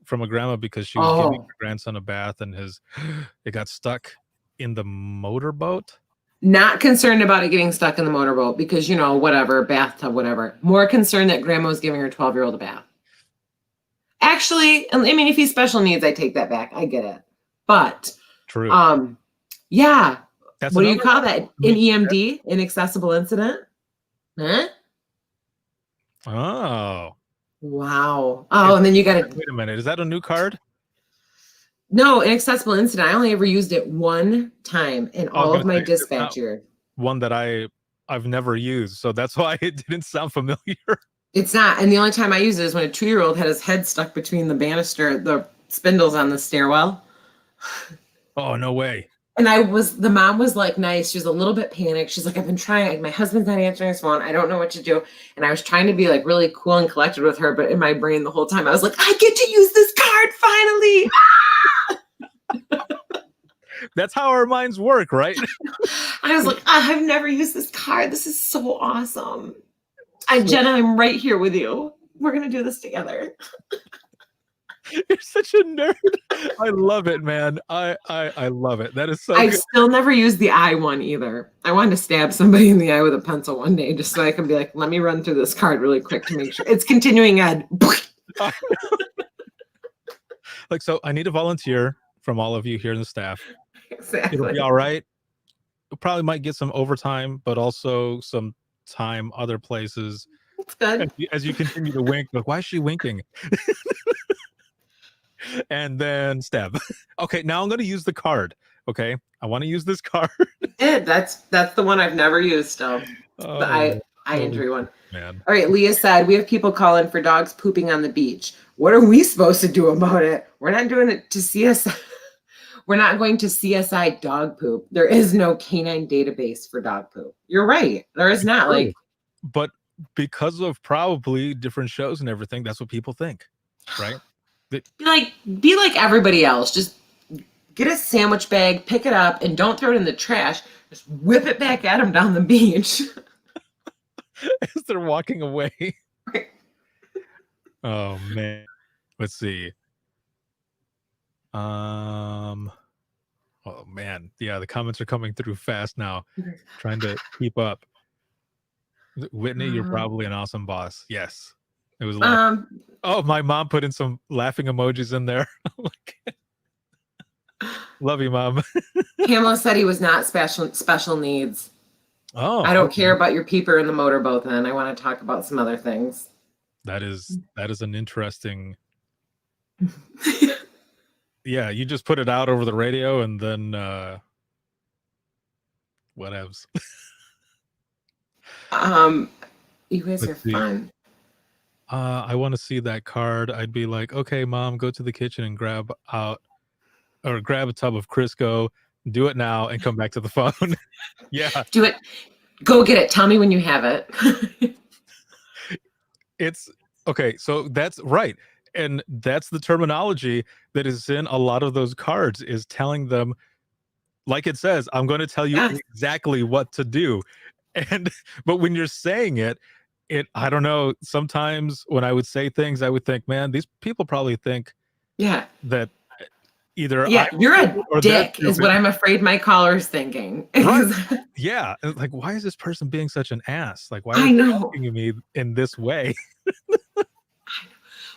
From a grandma because she was giving her grandson a bath and it got stuck in the motorboat. Not concerned about it getting stuck in the motorboat because, whatever, bathtub, whatever. More concerned that grandma was giving her 12-year-old a bath. Actually, I mean, if he's special needs, I take that back. I get it. But, true. Yeah. That's what do you call that? An EMD? Inaccessible incident? Huh? Oh. Wow. Oh, and then you got to... Wait a minute. Is that a new card? No, inaccessible incident. I only ever used it one time in all of my dispatch year. One that I've never used, so that's why it didn't sound familiar. It's not. And the only time I used it is when a 2-year-old had his head stuck between the banister, the spindles on the stairwell. Oh, no way. And the mom was like nice. She was a little bit panicked. She's like, I've been trying. My husband's not answering his phone. I don't know what to do. And I was trying to be like really cool and collected with her. But in my brain the whole time, I was like, I get to use this card finally. That's how our minds work, right? I was like, I've never used this card. This is so awesome. Jenna, I'm right here with you. We're going to do this together. You're such a nerd. I love it, man. I love it. That is so I've good. still never used the eye one either. I wanted to stab somebody in the eye with a pencil one day just so I can be like, let me run through this card really quick to make sure. It's continuing ed. Like, so I need a volunteer from all of you here in the staff. Exactly. It'll be all right. We probably might get some overtime, but also some time other places. That's good. As you continue to wink, like, why is she winking? And then stab. Okay, now I'm going to use the card. Okay, I want to use this card. That's the one I've never used still. Oh, The eye injury one. Man. All right, Leah said, we have people calling for dogs pooping on the beach. What are we supposed to do about it? We're not doing it to CSI. We're not going to CSI dog poop. There is no canine database for dog poop. You're right. There is not. But because of probably different shows and everything, that's what people think, right? Be like everybody else. Just get a sandwich bag, pick it up, and don't throw it in the trash. Just whip it back at them down the beach. As they're walking away. Oh man. Let's see. Oh man. Yeah, the comments are coming through fast now. Trying to keep up. Whitney, you're probably an awesome boss. Yes. It was laughing. Oh, my mom put in some laughing emojis in there. Love you, Mom. Pamela said he was not special needs. Oh, I don't care about your peeper in the motorboat then. I want to talk about some other things. That is an interesting. Yeah, you just put it out over the radio and then whatevs. You guys are fun. I want to see that card. I'd be like, okay, Mom, go to the kitchen and grab a tub of Crisco. Do it now and come back to the phone. Yeah. Do it. Go get it. Tell me when you have it. It's okay. So that's right. And that's the terminology that is in a lot of those cards, is telling them, like it says, I'm going to tell you exactly what to do. But when you're saying it, I don't know, sometimes when I would say things, I would think, man, these people probably think that either you're a dick is what I'm afraid my caller's thinking. Right. Yeah. Like, why is this person being such an ass? Like, why are you talking to me in this way?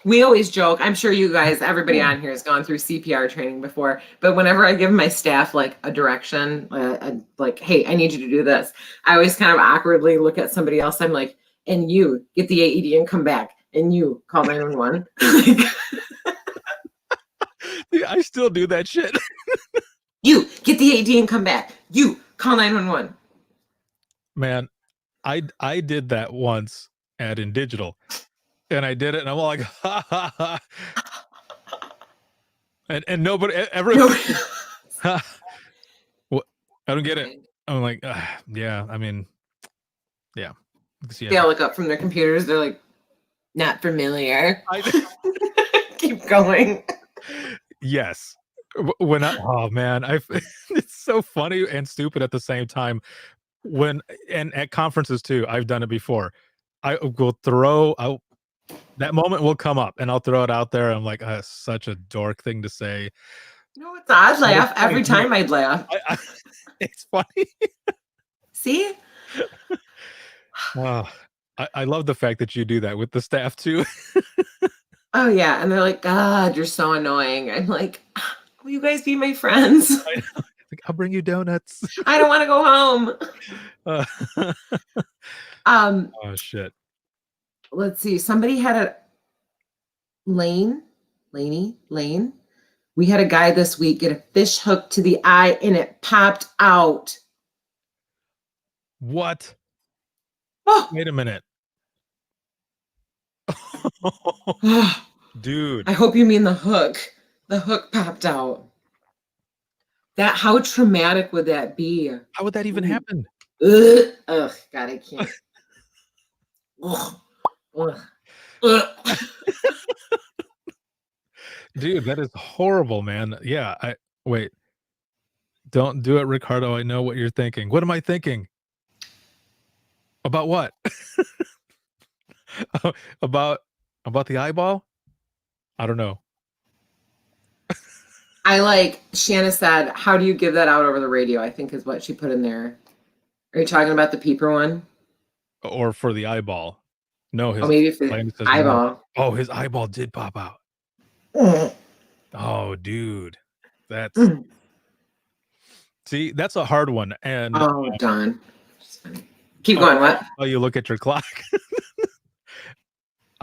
We always joke. I'm sure you guys, everybody on here has gone through CPR training before, but whenever I give my staff like a direction, like, hey, I need you to do this, I always kind of awkwardly look at somebody else. I'm like, and you get the AED and come back, and you call 911. I still do that shit. You get the AED and come back. You call 911. Man, I did that once at In Digital, and I did it, and I'm like, ha ha ha, and nobody, everyone, what? I don't get it. I'm like, yeah. I mean, yeah. They all look up from their computers. They're like, not familiar. Keep going. Yes. Oh man, it's so funny and stupid at the same time. And at conferences too, I've done it before. I will throw out, that moment will come up and I'll throw it out there. I'm like, such a dork thing to say. No, it's I'd laugh every time. I'd laugh. It's funny. See? Oh, I love the fact that you do that with the staff too. Oh yeah, and they're like, God, you're so annoying. I'm like, will you guys be my friends? Like, I'll bring you donuts. I don't want to go home. Oh shit. Let's see. Somebody had a Lane. We had a guy this week get a fish hook to the eye and it popped out. What? Oh. Wait a minute. Dude. I hope you mean the hook. The hook popped out. How traumatic would that be? How would that even happen? Ugh, God, I can't. Ugh. Dude, that is horrible, man. Yeah, wait. Don't do it, Ricardo. I know what you're thinking. What am I thinking? About what? about the eyeball? I don't know. Shanna said, how do you give that out over the radio? I think is what she put in there. Are you talking about the peeper one? Or for the eyeball? No, maybe for the eyeball. No. Oh, his eyeball did pop out. Oh, dude. That's see, that's a hard one. And Don. Keep going. What? Oh, you look at your clock.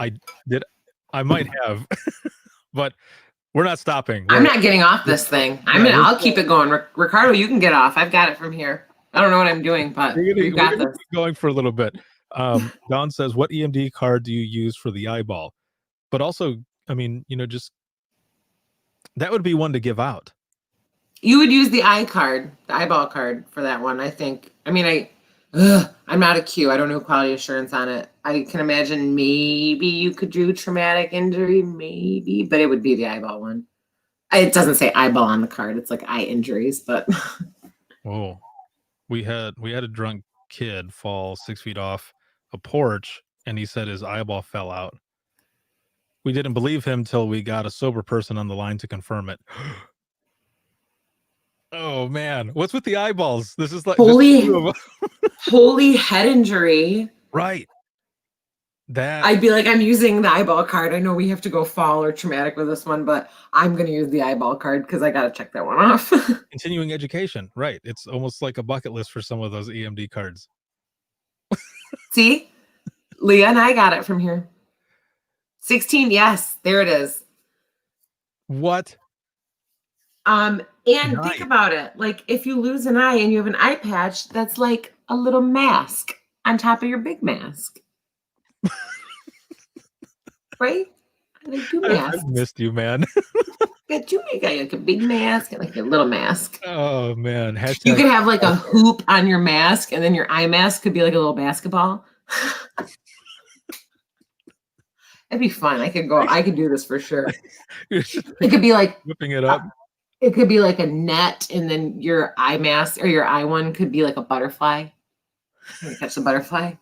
I might have, but we're not stopping. I'm not getting off this thing. I'll keep it going. Ricardo, you can get off. I've got it from here. I don't know what I'm doing, but we've got this. Keep going for a little bit. Don says, what EMD card do you use for the eyeball? But also, I mean, just that would be one to give out. You would use the eyeball card for that one, I think. I mean, I'm not a Q. I don't know quality assurance on it. I can imagine maybe you could do traumatic injury, maybe, but it would be the eyeball one. It doesn't say eyeball on the card. It's like eye injuries, but. Oh, we had a drunk kid fall 6 feet off a porch, and he said his eyeball fell out. We didn't believe him till we got a sober person on the line to confirm it. Oh man, what's with the eyeballs? This is like holy head injury. Right. That I'd be like, I'm using the eyeball card. I know we have to go fall or traumatic with this one, but I'm going to use the eyeball card because I got to check that one off. continuing education, right? It's almost like a bucket list for some of those EMD cards. See, Leah and I got it from here. 16, yes, there it is. What? And Nice. think about it. Like, if you lose an eye and you have an eye patch, that's like a little mask on top of your big mask. Right? Like two masks. I've missed you, man. Got two, you got like a big mask and like a little mask. Oh man. You could have like a hoop on your mask, and then your eye mask could be like a little basketball. It'd be fun. I could do this for sure. It could be like whipping it up. It could be like a net, and then your eye mask or your eye one could be like a butterfly. You catch the butterfly.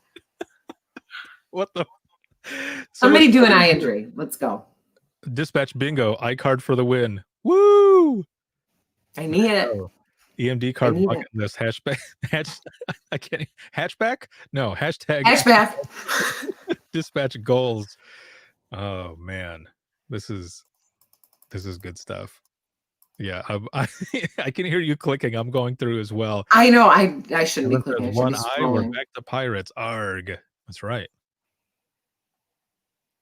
What the? Somebody do an eye injury. Let's go. Dispatch bingo. Eye card for the win. Woo! I need it. Oh, EMD card need bucket list. Hatchback. I can't. Hatchback? No. Hashtag. Hatchback. Dispatch goals. Oh man, this is good stuff. Yeah, I can hear you clicking. I'm going through as well. I know. I shouldn't be clicking. I should One be eye. We're scrolling. back to pirates. Arg. That's right.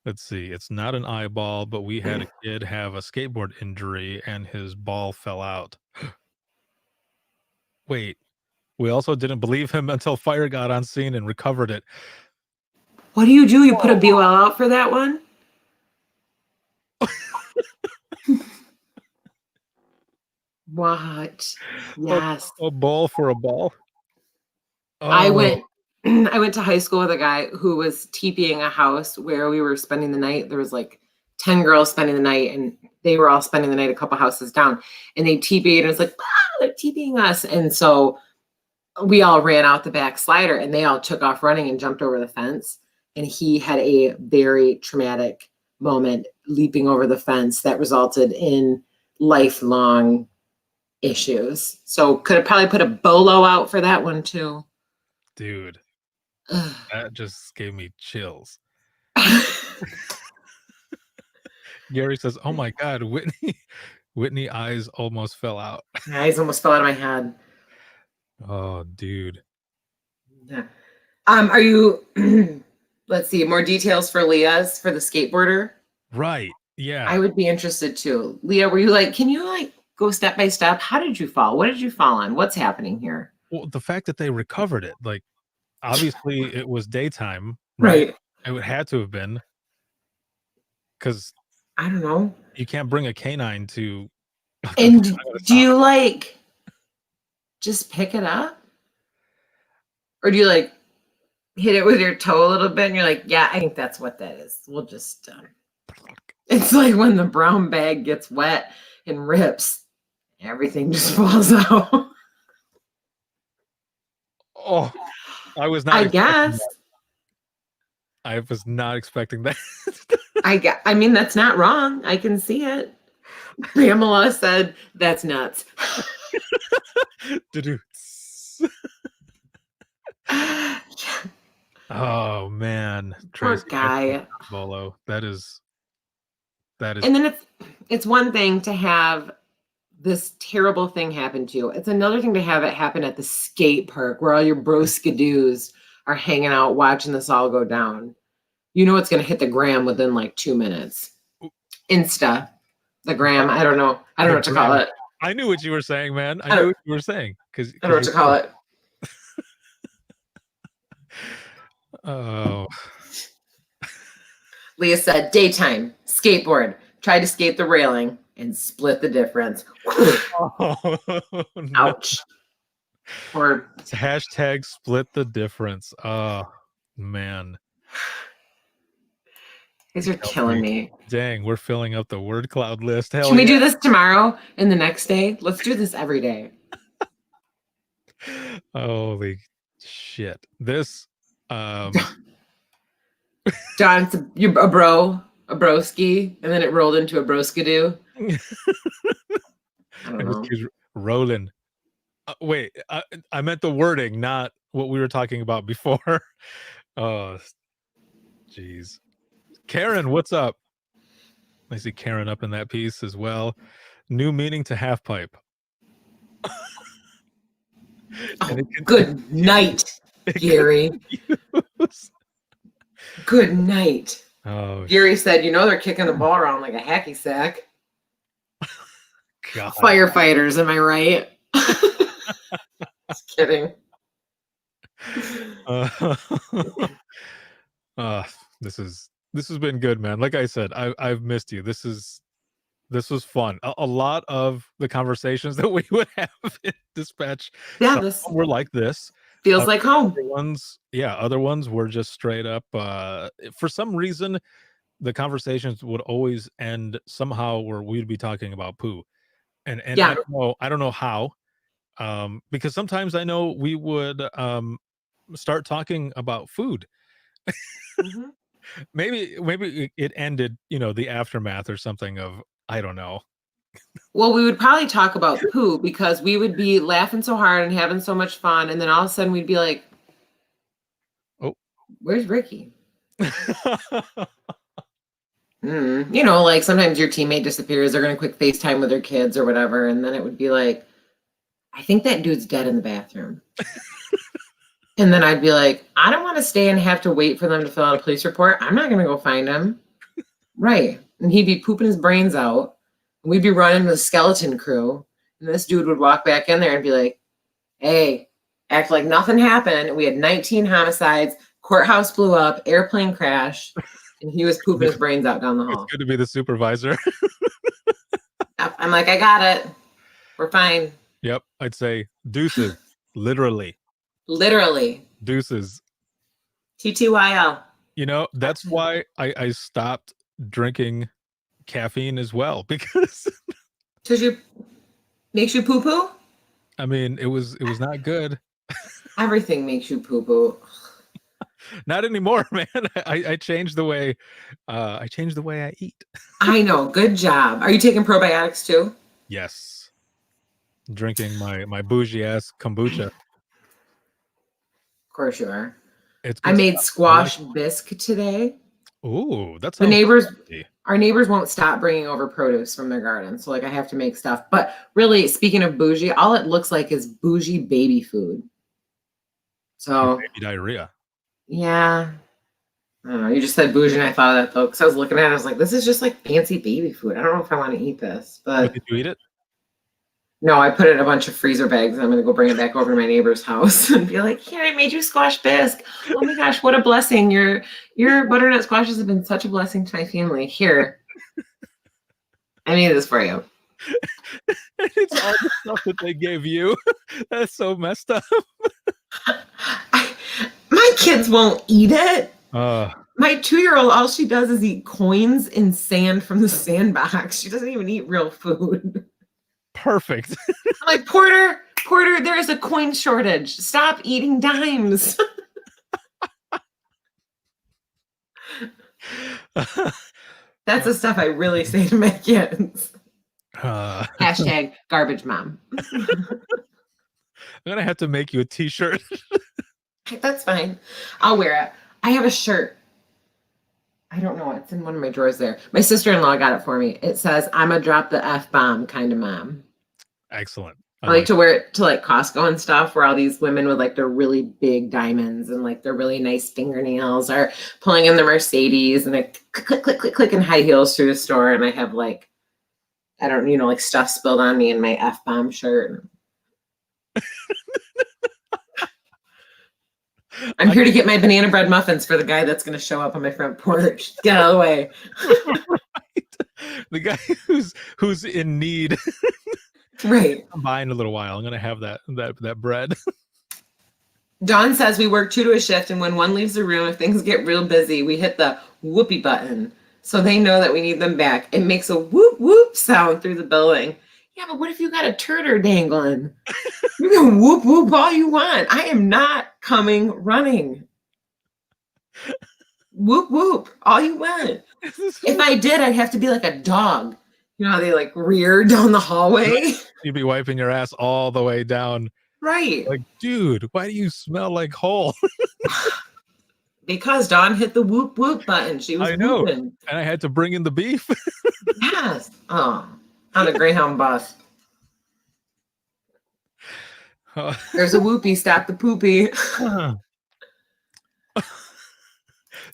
Let's see. It's not an eyeball, but we had a kid have a skateboard injury and his ball fell out. Wait. We also didn't believe him until fire got on scene and recovered it. What do? You put a BOL out for that one? What? Yes. A ball for a ball. Oh, I went to high school with a guy who was TPing a house where we were spending the night. There was like 10 girls spending the night, and they were all spending the night a couple houses down. And they TP'd, and it was like, wow, they're TPing us. And so we all ran out the back slider, and they all took off running and jumped over the fence. And he had a very traumatic moment leaping over the fence that resulted in lifelong issues. So could have probably put a bolo out for that one too. dude. Ugh. That just gave me chills. Gary says, "Oh my God, Whitney eyes almost fell out." My eyes almost fell out of my head. Oh, dude. Yeah. Are you? Let's see. More details for Leah's for the skateboarder. Right. Yeah. I would be interested too. Leah, were you like? Can you like go step by step? How did you fall? What did you fall on? What's happening here? Well, the fact that they recovered it, like, obviously it was daytime, Right. It had to have been, because I don't know. you can't bring a canine to. And I gotta do stop. you like just pick it up? Or do you like hit it with your toe a little bit and you're like, yeah, I think that's what that is. We'll just, it's like when the brown bag gets wet and rips, everything just falls out. Oh, I was not. I expecting guess. that. I was not expecting that. I mean, that's not wrong. I can see it. Pamela said, that's nuts. Doo-doo. Oh man, Poor Tracy, guy. Bolo. That is. And then it's one thing to have this terrible thing happen to you. It's another thing to have it happen at the skate park where all your bro-skidoos are hanging out watching this all go down. You know it's going to hit the gram within like 2 minutes. Insta, the gram. I don't know what to call it. I knew what you were saying, man. I knew what you were saying because I don't know what to call it. Oh, Leah said, daytime, skateboard, try to skate the railing and split the difference. oh no. Ouch. Or It's hashtag split the difference. Oh man, these are killing me. dang, we're filling up the word cloud list. Hell Can we yeah. do this tomorrow and the next day? Let's do this every day. Holy shit! This John, it's a broski, and then it rolled into a broskidoo. I don't it just know. keeps rolling. Wait, I meant the wording, not what we were talking about before. Jeez. Karen, what's up? I see Karen up in that piece as well. New meaning to half pipe. Oh, good night, Gary. Good night. Oh, Gary said, they're kicking the ball around like a hacky sack. God. Firefighters, am I right? Just kidding. This has been good, man. Like I said, I've missed you. This was fun. A lot of the conversations that we would have in dispatch, Yeah, some this of them were like this. feels like home. Other ones were just straight up. For some reason, the conversations would always end somehow where we'd be talking about poo, and Yeah. I don't know how, because sometimes I know we would start talking about food. Mhm. Maybe it ended, the aftermath or something of, I don't know. Well, we would probably talk about poo because we would be laughing so hard and having so much fun, and then all of a sudden we'd be like, Oh. Where's Ricky? Like sometimes your teammate disappears, they're going to quick FaceTime with their kids or whatever, and then it would be like, I think that dude's dead in the bathroom. And then I'd be like, I don't want to stay and have to wait for them to fill out a police report. I'm not going to go find him. Right. And he'd be pooping his brains out. And we'd be running the skeleton crew. And this dude would walk back in there and be like, hey, act like nothing happened. And we had 19 homicides, courthouse blew up, airplane crash, and he was pooping his brains out down the hall. It's good to be the supervisor. I'm like, I got it. We're fine. Yep. I'd say deuces. Literally. Literally. Deuces. TTYL. That's why I stopped drinking caffeine as well, because Because makes you poo poo? I mean, it was not good. Everything makes you poo poo. Not anymore, man. I changed the way I eat. I know. Good job. Are you taking probiotics too? Yes. Drinking my bougie ass kombucha. Of course you are. It's I good made stuff. squash bisque today. Ooh, that's The neighbors, our neighbors won't stop bringing over produce from their garden. So like I have to make stuff. But really, speaking of bougie, all it looks like is bougie baby food. So baby diarrhea. Yeah. I don't know. You just said bougie and I thought of that though. Because I was looking at it, I was like, this is just like fancy baby food. I don't know if I want to eat this. But Did you eat it? no, I put it in a bunch of freezer bags. I'm going to go bring it back over to my neighbor's house and be like, here, I made you squash bisque. Oh my gosh, what a blessing. Your butternut squashes have been such a blessing to my family. Here. I made this for you. It's all the stuff that they gave you. That's so messed up. My kids won't eat it. My 2-year-old, all she does is eat coins and sand from the sandbox. She doesn't even eat real food. Perfect. I'm like, Porter, there is a coin shortage. Stop eating dimes. That's the stuff I really say to my kids. Hashtag garbage mom. I'm gonna have to make you a t-shirt. That's fine. I'll wear it. I have a shirt. I don't know. It's in one of my drawers there. My sister-in-law got it for me. It says, I'm a drop the F-bomb kind of mom. Excellent. I like to wear it to like Costco and stuff where all these women with like their really big diamonds and like their really nice fingernails are pulling in the Mercedes and they click, click, click, click in high heels through the store. And I have like, I don't, like stuff spilled on me in my F-bomb shirt. I'm here to get my banana bread muffins for the guy that's going to show up on my front porch. Get out of the way. Right. The guy who's in need. Right. I'm buying a little while. I'm gonna have that bread. Dawn says we work 2 to a shift, and when one leaves the room, if things get real busy, we hit the whoopee button so they know that we need them back. It makes a whoop whoop sound through the building. Yeah, but what if you got a turtle dangling? You can whoop whoop all you want. I am not coming running. Whoop whoop all you want. If I did, I'd have to be like a dog. You know how they like rear down the hallway? You'd be wiping your ass all the way down. Right. Like, dude, why do you smell like coal? Because Dawn hit the whoop whoop button. She was I know. whooping. And I had to bring in the beef. Yes. Oh, on a Greyhound bus. There's a whoopee. Stop the poopy.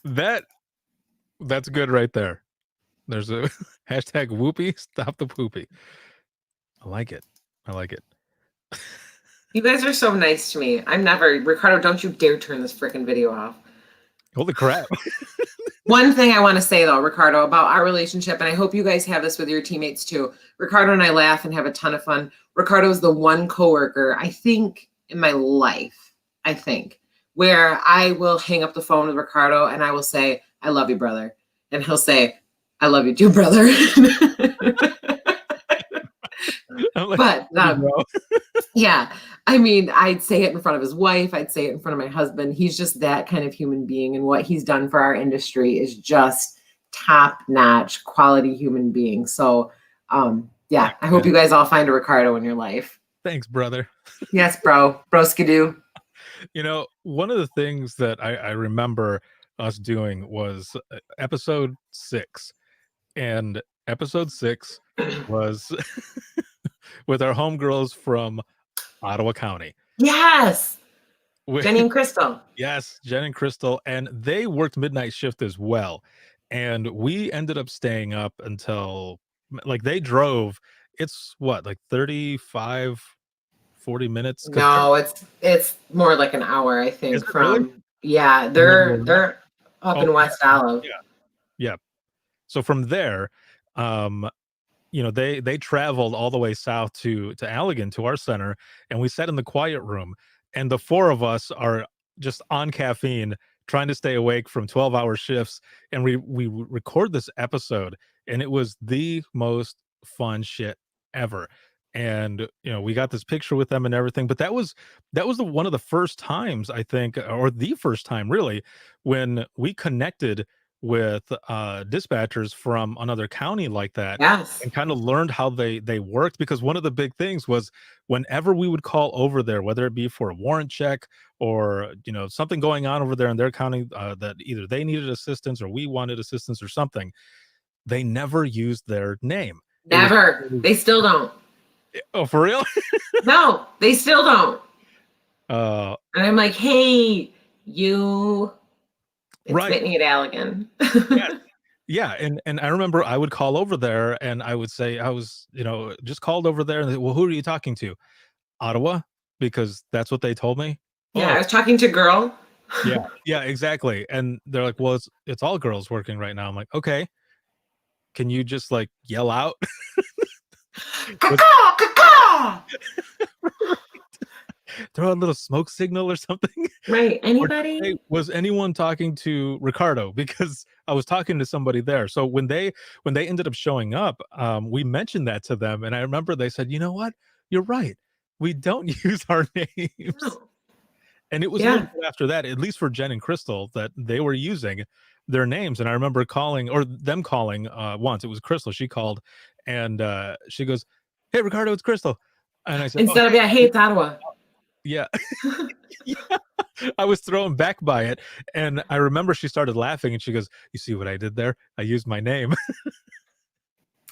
That's good right there. There's a hashtag whoopee, stop the poopy. I like it. You guys are so nice to me. Ricardo, don't you dare turn this freaking video off. Holy crap. One thing I want to say though, Ricardo, about our relationship, and I hope you guys have this with your teammates too. Ricardo and I laugh and have a ton of fun. Ricardo is the one coworker, I think, in my life, where I will hang up the phone with Ricardo and I will say, I love you, brother. And he'll say, I love you too, brother. But yeah, I mean, I'd say it in front of his wife. I'd say it in front of my husband. He's just that kind of human being. And what he's done for our industry is just top notch quality human being. So yeah, I hope you guys all find a Ricardo in your life. Thanks, brother. Yes, bro. Broskidoo. You know, one of the things that I remember us doing was episode 6. And episode 6 was with our homegirls from Ottawa County. Yes. Jenny and Crystal. Yes, Jen and Crystal. And they worked midnight shift as well. And we ended up staying up until, like, they drove. It's what, like 35, 40 minutes? No, it's more like an hour, I think. Really? Yeah, they're up in West Olive. Yeah. So from there, you know, they traveled all the way south to Allegan, to our center, and we sat in the quiet room, and the 4 of us are just on caffeine, trying to stay awake from 12-hour shifts, and we record this episode, and it was the most fun shit ever. And you know, we got this picture with them and everything, but that was one of the first times, I think, or the first time really, when we connected with dispatchers from another county like that. Yes. And kind of learned how they worked, because one of the big things was whenever we would call over there, whether it be for a warrant check or, you know, something going on over there in their county, that either they needed assistance or we wanted assistance or something, they never used their name. Never. They still don't. Oh, for real? No, they still don't. And I'm like, hey, you. It's right. Whitney at Allegan. Yeah. And I remember I would call over there and I would say I was, you know, just called over there. And they, well, who are you talking to? Ottawa? Because that's what they told me. Yeah, Oh. I was talking to girl. Yeah, exactly. And they're like, well, it's all girls working right now. I'm like, okay. Can you just like yell out? Caw, caw. Throw a little smoke signal or something. Right. Or Anybody? hey, was anyone talking to Ricardo? Because I was talking to somebody there. So when they ended up showing up, we mentioned that to them, and I remember they said, "You know what? You're right. We don't use our names." No. And it was a little bit after that, at least for Jen and Crystal, that they were using their names. And I remember calling, or them calling once. It was Crystal. She called, and she goes, "Hey, Ricardo, it's Crystal." And I said, Instead of, yeah, hey, it's Ottawa. Yeah. Yeah. I was thrown back by it. And I remember she started laughing and she goes, "You see what I did there? I used my name."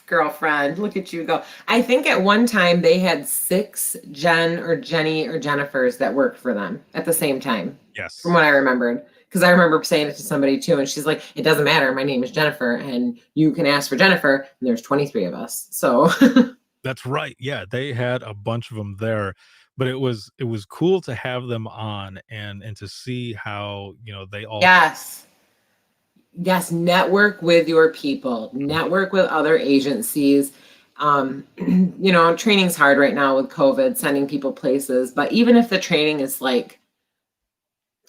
Girlfriend, look at you go. I think at one time they had 6 Jen or Jenny or Jennifers that worked for them at the same time. Yes. From what I remembered. Because I remember saying it to somebody too. And she's like, it doesn't matter. My name is Jennifer. And you can ask for Jennifer. And there's 23 of us. So That's right. Yeah. They had a bunch of them there. But it was cool to have them on and to see how, you know, they all Yes, network with your people, network with other agencies. You know, training's hard right now with COVID, sending people places. But even if the training is like,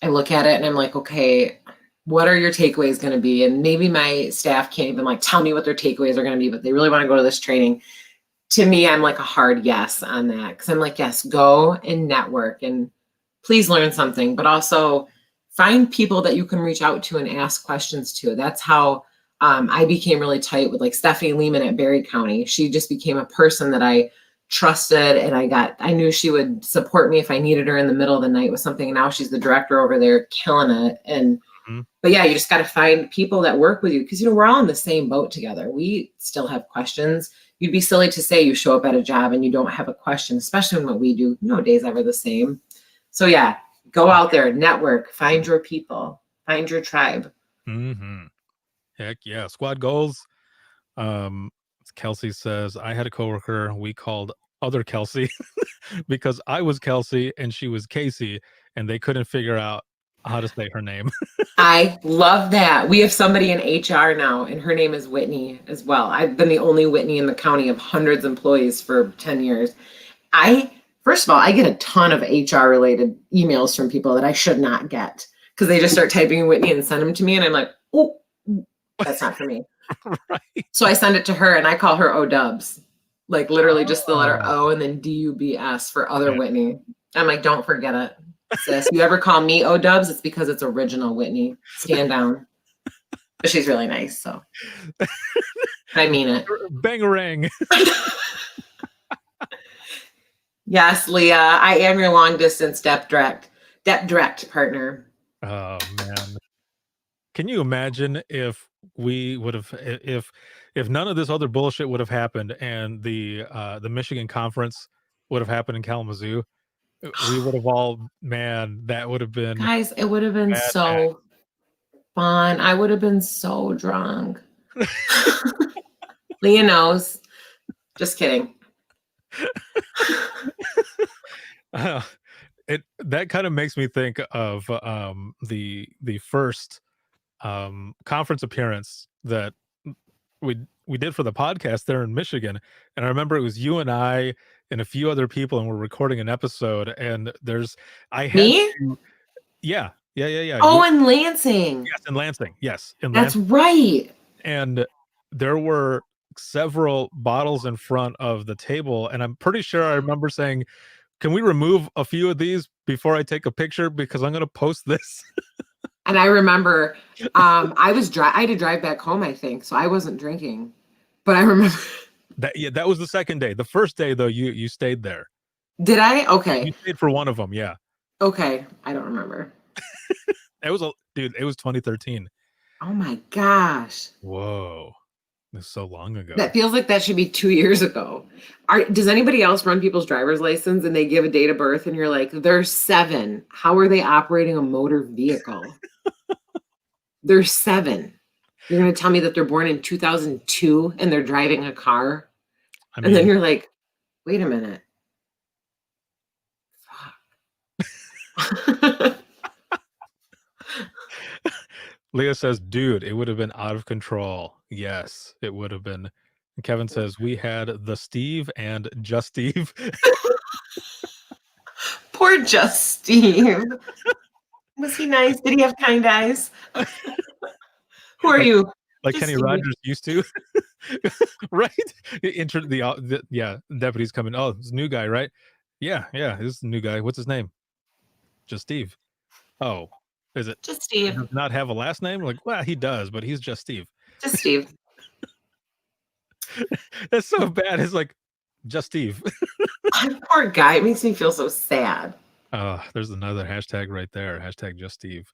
I look at it and I'm like, okay, what are your takeaways going to be? And maybe my staff can't even like tell me what their takeaways are going to be, but they really want to go to this training. To me, I'm like a hard yes on that, because I'm like, yes, go and network and please learn something, but also find people that you can reach out to and ask questions to. That's how I became really tight with like Stephanie Lehman at Barry County. She just became a person that I trusted, and I knew she would support me if I needed her in the middle of the night with something. And now she's the director over there, killing it. And Mhm. But yeah, you just got to find people that work with you because, we're all in the same boat together. We still have questions. You'd be silly to say you show up at a job and you don't have a question, especially when what we do, no day's ever the same. So yeah, go out there, network, find your people, find your tribe. Mm-hmm. Heck yeah. Squad goals. Kelsey says, I had a coworker we called other Kelsey because I was Kelsey and she was Casey, and they couldn't figure out how to say her name. I love that. We have somebody in HR now, and her name is Whitney as well. I've been the only Whitney in the county of hundreds of employees for 10 years. First of all, I get a ton of HR related emails from people that I should not get because they just start typing in Whitney and send them to me. And I'm like, oh, that's not for me. Right. So I send it to her and I call her O-dubs, like literally just the letter O and then D-U-B-S for other Whitney. I'm like, don't forget it. Sis, you ever call me O-dubs, it's because it's original Whitney. Stand down. But she's really nice, so. I mean it. Bangarang. Yes, Leah, I am your long distance dep direct partner. Oh man. Can you imagine if we would have if none of this other bullshit would have happened and the Michigan conference would have happened in Kalamazoo? We would have all, man, that would have been, Guys, it would have been Mad so fun. I would have been so drunk. Leah knows. Just kidding. that kind of makes me think of the first conference appearance that we did for the podcast there in Michigan, and I remember it was you and I and a few other people, and we're recording an episode, and I had Me? yeah. Oh, in Lansing. Yes, in Lansing. Yes, in That's Lansing. right. And there were several bottles in front of the table, and I'm pretty sure I remember saying, can we remove a few of these before I take a picture because I'm going to post this? And I remember I had to drive back home, I think, so I wasn't drinking. But I remember that was the second day. The first day though, you stayed there. Did I? Okay. You stayed for one of them, yeah. Okay, I don't remember. It was 2013. Oh my gosh. Whoa. It was so long ago. That feels like that should be 2 years ago. Does anybody else run people's driver's license and they give a date of birth and you're like, they're 7. How are they operating a motor vehicle? They're 7. You're going to tell me that they're born in 2002 and they're driving a car? I mean, and then you're like, wait a minute. Fuck. Leah says, dude, it would have been out of control. Yes, it would have been. And Kevin says, we had the Steve and Just Steve. Poor Just Steve. Was he nice? Did he have kind eyes? Who are you? Like Just Kenny Steve. Rogers used to. Right? Deputies come in. Oh, it's a new guy, right? Yeah, this is the new guy. What's his name? Just Steve. Oh, is it? Just Steve. Does not have a last name? Like, well, he does, but he's just Steve. Just Steve. That's so bad. It's like, just Steve. Poor guy. It makes me feel so sad. There's another hashtag right there. Hashtag just Steve.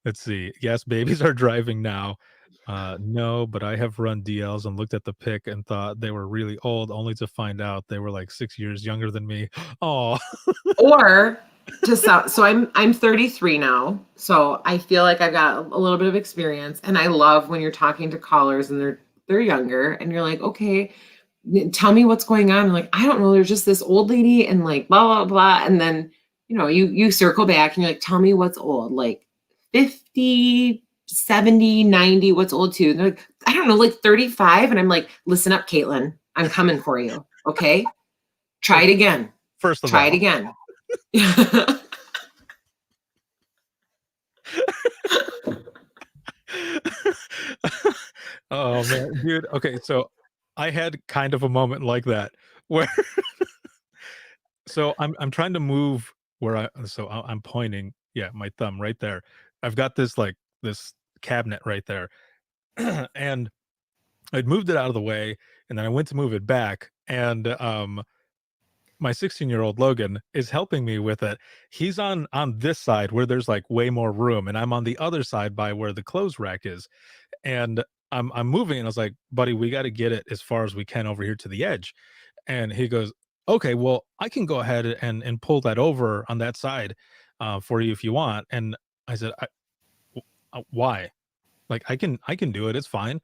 Let's see. Yes, babies are driving now. No, but I have run DLs and looked at the pic and thought they were really old, only to find out they were like 6 years younger than me. Oh. Or so I'm 33 now, so I feel like I've got a little bit of experience, and I love when you're talking to callers and they're younger, and you're like, okay, tell me what's going on. And like, I don't know, there's just this old lady and like blah blah blah, and then you circle back and you're like, tell me what's old, like 50, 70, 90, what's old too? And they're like, I don't know, like 35. And I'm like, listen up, Caitlin, I'm coming for you. Okay. Try it again. First of all, try it again. Oh man, dude. Okay, so I had kind of a moment like that where so I'm trying to move where I'm pointing, my thumb right there. I've got this cabinet right there. And I'd moved it out of the way, and then I went to move it back, and my 16-year-old Logan is helping me with it. He's on this side where there's like way more room, and I'm on the other side by where the clothes rack is. And I'm moving, and I was like, buddy, we got to get it as far as we can over here to the edge. And he goes, okay, well, I can go ahead and pull that over on that side for you if you want. And I said, why? Like, I can do it. It's fine.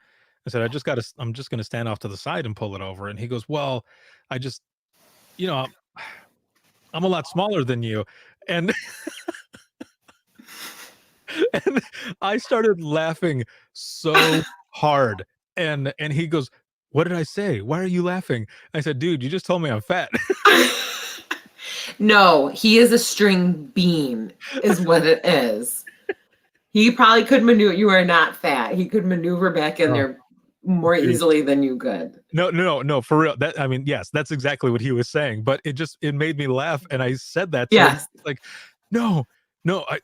I said, I'm just going to stand off to the side and pull it over. And he goes, well, I just, I'm a lot smaller than you. And and I started laughing so hard. And he goes, what did I say? Why are you laughing? I said, dude, you just told me I'm fat. No, he is a string bean, is what it is. He probably could maneuver. You are not fat. He could maneuver back in there more easily than you could. No, for real. Yes, that's exactly what he was saying. But it made me laugh, and I said that to him. Like, no,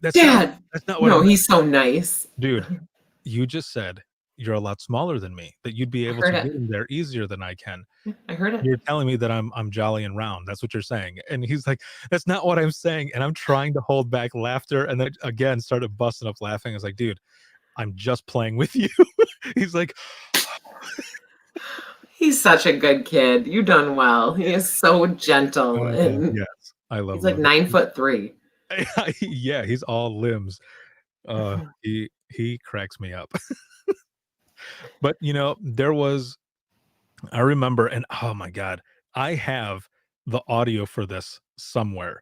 that's Dad. That's not what. He's so nice, dude. You just said you're a lot smaller than me. That you'd be able to get in there easier than I can. I heard it. You're telling me that I'm jolly and round. That's what you're saying. And he's like, that's not what I'm saying. And I'm trying to hold back laughter, and then again started busting up laughing. I was like, dude, I'm just playing with you. He's like, he's such a good kid. You done well. He is so gentle. And yes, I love him. He's like 9'3". Yeah, he's all limbs. He cracks me up. But I remember, and oh my God, I have the audio for this somewhere,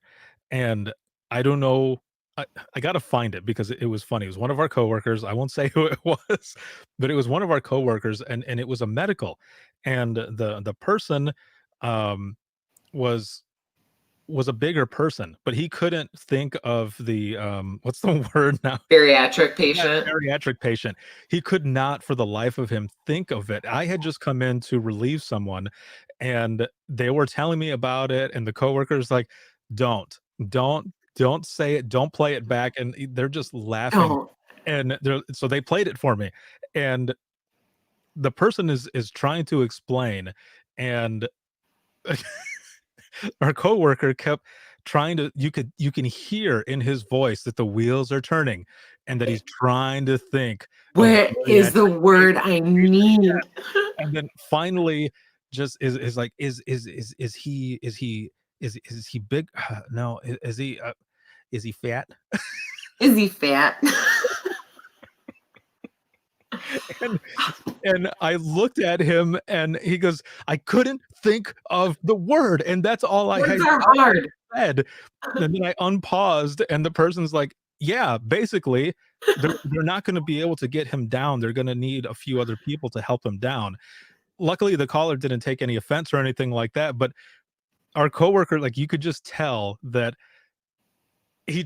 and I don't know. I got to find it because it was funny. It was one of our coworkers. I won't say who it was, but it was one of our coworkers, and it was a medical, and the person was a bigger person, but he couldn't think of the what's the word now? Bariatric patient. Yeah, bariatric patient. He could not for the life of him think of it. I had just come in to relieve someone, and they were telling me about it, and the coworkers like, don't say it, don't play it back, and they're just laughing. Oh. And so they played it for me, and the person is trying to explain, and our coworker kept trying to, you can hear in his voice that the wheels are turning and that he's trying to think, where is the word I need? And then finally just is like, is he big? No. Is he fat? Is he fat? And I looked at him, and he goes, I couldn't think of the word, and that's all I had said. And then I unpaused, and the person's like, yeah, basically they're not going to be able to get him down. They're going to need a few other people to help him down. Luckily the caller didn't take any offense or anything like that, but our coworker, like, you could just tell that he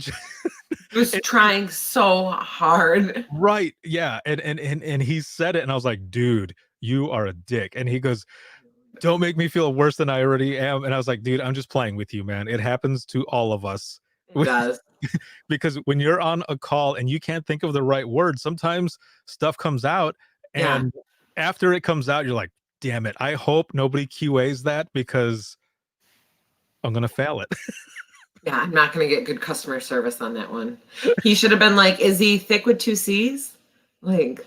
was trying so hard. Right. Yeah. And he said it, and I was like, dude, you are a dick. And he goes, don't make me feel worse than I already am. And I was like, dude, I'm just playing with you, man. It happens to all of us. It does. Because when you're on a call and you can't think of the right word, sometimes stuff comes out, and after it comes out, you're like, damn it, I hope nobody QAs that, because I'm gonna fail it. Yeah, I'm not going to get good customer service on that one. He should have been like, is he thick with 2 C's? Like,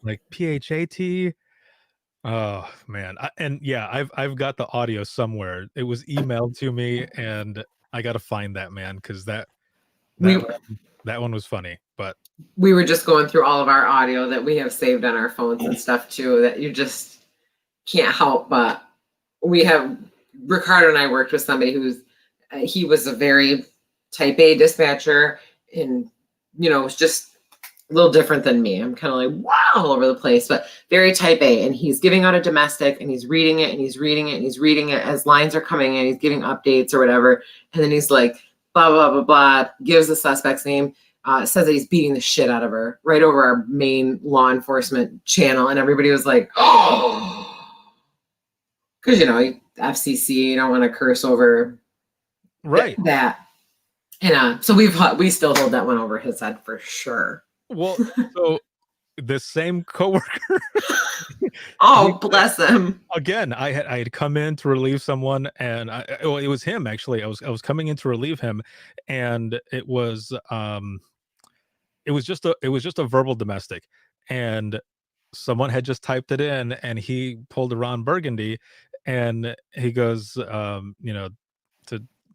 like PHAT. Oh man. I've got the audio somewhere. It was emailed to me, and I got to find that, man, because that one was funny. But we were just going through all of our audio that we have saved on our phones and stuff too, that you just can't help. But Ricardo and I worked with somebody he was a very type A dispatcher, and was just a little different than me. I'm kind of like, wow, all over the place, but very type A. And he's giving out a domestic, and he's reading it, and he's reading it, and he's reading it as lines are coming in. He's giving updates or whatever. And then he's like, blah, blah, blah, blah, gives the suspect's name, says that he's beating the shit out of her right over our main law enforcement channel. And everybody was like, oh, because, FCC, you don't want to curse over that. And so we still hold that one over his head for sure. Well, so the same coworker, Oh, bless him. Again, I had come in to relieve someone, and well, it was him actually. I was coming in to relieve him, and it was just a verbal domestic, and someone had just typed it in, and he pulled a Ron Burgundy, and he goes,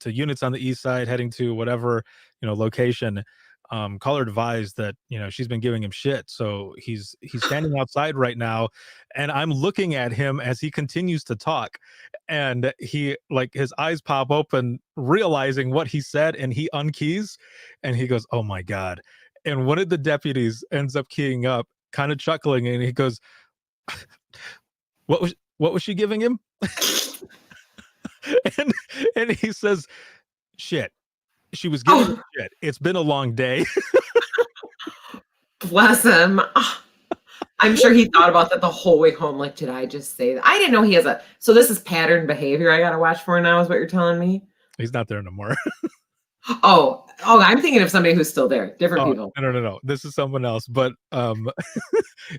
to units on the east side heading to whatever location. Caller advised that she's been giving him shit, so he's standing outside right now, and I'm looking at him as he continues to talk, and he like his eyes pop open realizing what he said, and he unkeys, and he goes, oh my god. And one of the deputies ends up keying up, kind of chuckling, and he goes, what was she giving him? and he says, shit, she was giving him shit. It's been a long day. Bless him. I'm sure he thought about that the whole way home. Like, did I just say that? I didn't know he has so this is pattern behavior I gotta watch for now, is what you're telling me? He's not there no more. Oh, I'm thinking of somebody who's still there. Different people. No. This is someone else. But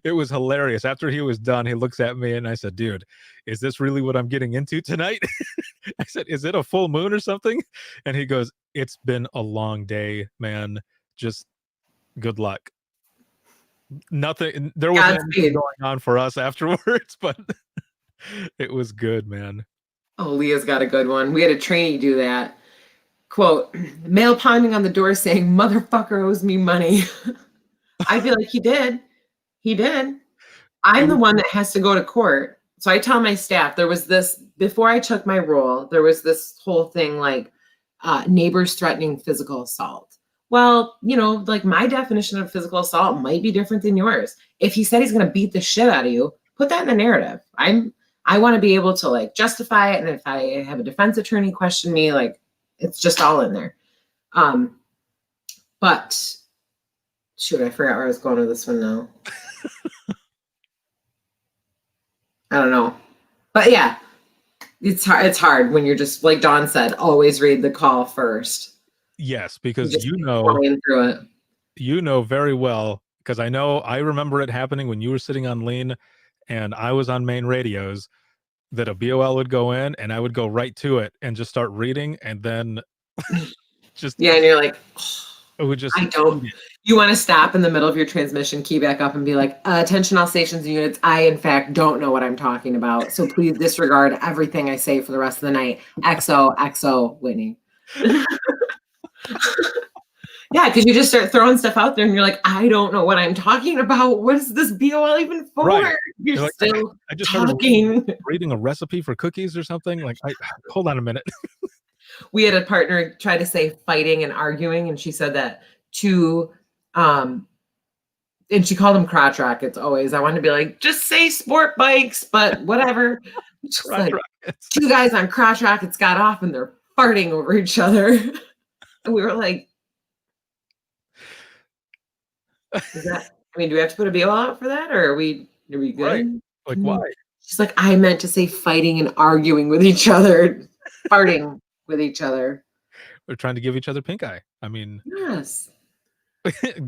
it was hilarious. After he was done, he looks at me and I said, dude, is this really what I'm getting into tonight? I said, is it a full moon or something? And he goes, it's been a long day, man. Just good luck. Nothing. There wasn't anything going on for us afterwards, but it was good, man. Oh, Leah's got a good one. We had a trainee do that. Quote, male pounding on the door saying, motherfucker owes me money. I feel like he did. He did. I'm the one that has to go to court. So I tell my staff, there was this, before I took my role, there was this whole thing like neighbors threatening physical assault. Well, like my definition of physical assault might be different than yours. If he said he's going to beat the shit out of you, put that in the narrative. I want to be able to like justify it. And if I have a defense attorney question me, like, it's just all in there. But shoot, I forgot where I was going with this one now. I don't know. But yeah, it's hard when you're just, like Dawn said, always read the call first. Yes, because through it. Very well, because I remember it happening when you were sitting on Lean and I was on main radios, that a BOL would go in and I would go right to it and just start reading, and then just and you're like, it would just you want to stop in the middle of your transmission, key back up and be like, attention all stations and units, I in fact don't know what I'm talking about, so please disregard everything I say for the rest of the night. XO Whitney. Yeah, because you just start throwing stuff out there and you're like, I don't know what I'm talking about. What is this BOL even for? Right. You're like, still I just talking. started reading a recipe for cookies or something. Like, hold on a minute. We had a partner try to say fighting and arguing, and she said that to, and she called them crotch rockets always. I wanted to be like, just say sport bikes, but whatever. Like, two guys on crotch rockets got off and they're farting over each other. And we were like, do we have to put a BO out for that, or are we good? Right. Like, why? She's like, I meant to say fighting and arguing with each other, farting with each other. We're trying to give each other pink eye. I mean, yes.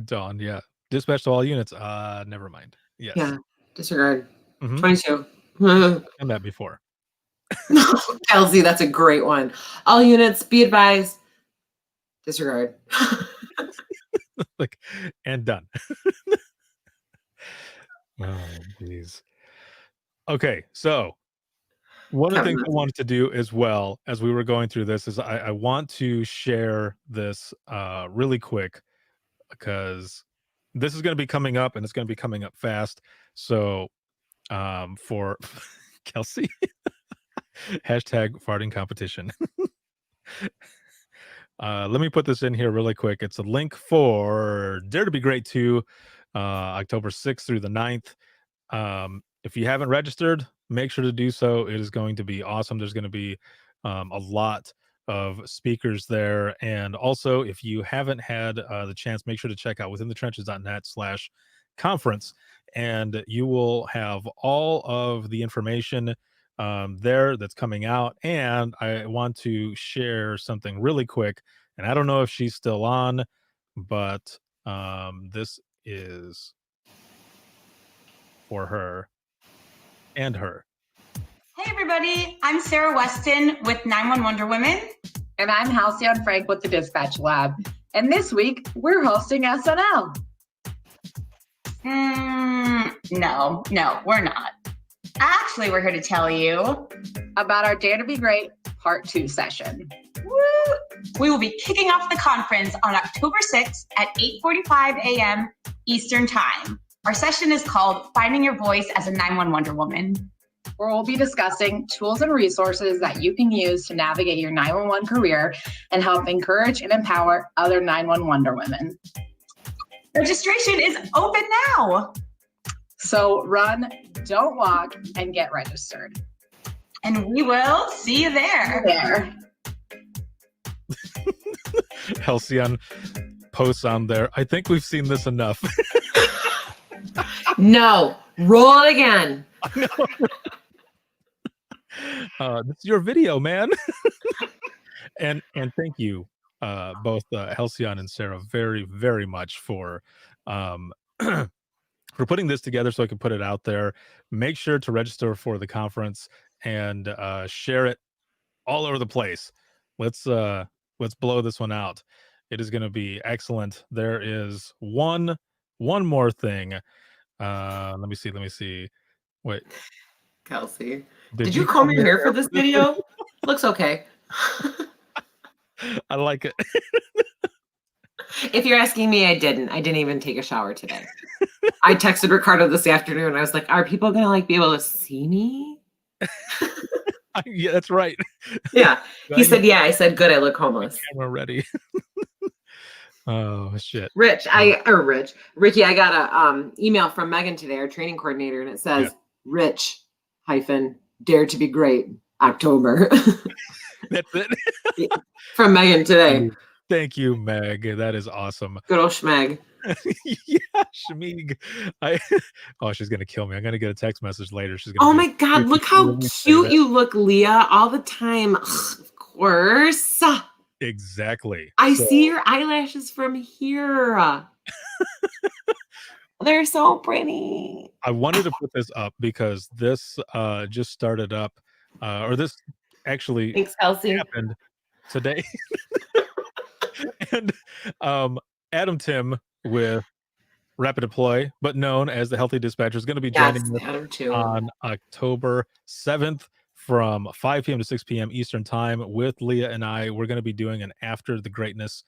Dawn, yeah. Dispatch to all units. Never mind. Yes. Yeah. Disregard. Mm-hmm. 22. Done that before. Kelsey, that's a great one. All units, be advised. Disregard. Like, and done. Oh, jeez. Okay, so one of the things I wanted to do as well as we were going through this is I want to share this really quick, because this is going to be coming up and it's going to be coming up fast. So for Kelsey, hashtag farting competition. Let me put this in here really quick. It's a link for Dare to Be Great 2, October 6th through the 9th. If you haven't registered, make sure to do so. It is going to be awesome. There's going to be a lot of speakers there. And also, if you haven't had the chance, make sure to check out withinthetrenches.net/conference. And you will have all of the information there that's coming out. And I want to share something really quick, and I don't know if she's still on, but this is for her. and her. Hey everybody, I'm Sarah Weston with 911 Wonder Women. And I'm Halcyon Frank with the Dispatch Lab. And this week, we're hosting SNL. No, we're not. Actually, we're here to tell you About our Dare to Be Great Part 2 session. woo, we will be kicking off the conference on October 6th at 8:45 a.m. Eastern Time. Our session is called Finding Your Voice as a 911 Wonder Woman. Where we'll be discussing tools and resources that you can use to navigate your 911 career and help encourage and empower other 911 Wonder Women. Registration is open now. So run, don't walk, and get registered. And we will see you there. Halcyon posts on there. I think we've seen this enough. No, roll it again. This is your video, man. and thank you, both Halcyon and Sarah, very, very much for for putting this together so I can put it out there. Make sure to register for the conference and share it all over the place. Let's blow this one out. It is going to be excellent. There is one more thing. Let me see. Wait, Kelsey, did you comb your hair for this video? Looks okay. I like it. If you're asking me, I didn't even take a shower today. I texted Ricardo this afternoon. I was like, are people gonna be able to see me? Yeah, that's right. Yeah. He said, yeah. I said, good, I look homeless. Camera ready. Oh shit. Ricky, I got a email from Megan today, our training coordinator, and it says Rich Dare to Be Great October. That's it. From Megan today. Thank you, Meg. That is awesome. Good old Schmeg. Yeah, Shmeeg. She's gonna kill me. I'm gonna get a text message later. She's gonna. Oh my God! Look how cute you look, Leah, all the time. Ugh, of course. Exactly. I see your eyelashes from here. They're so pretty. I wanted to put this up because this just started up, or this actually Thanks, Kelsey. happened today. And Adam Tim with Rapid Deploy, but known as the Healthy Dispatcher, is going to be joining us on October 7th from 5 p.m. to 6 p.m. Eastern Time with Leah and I. We're going to be doing an After the Greatness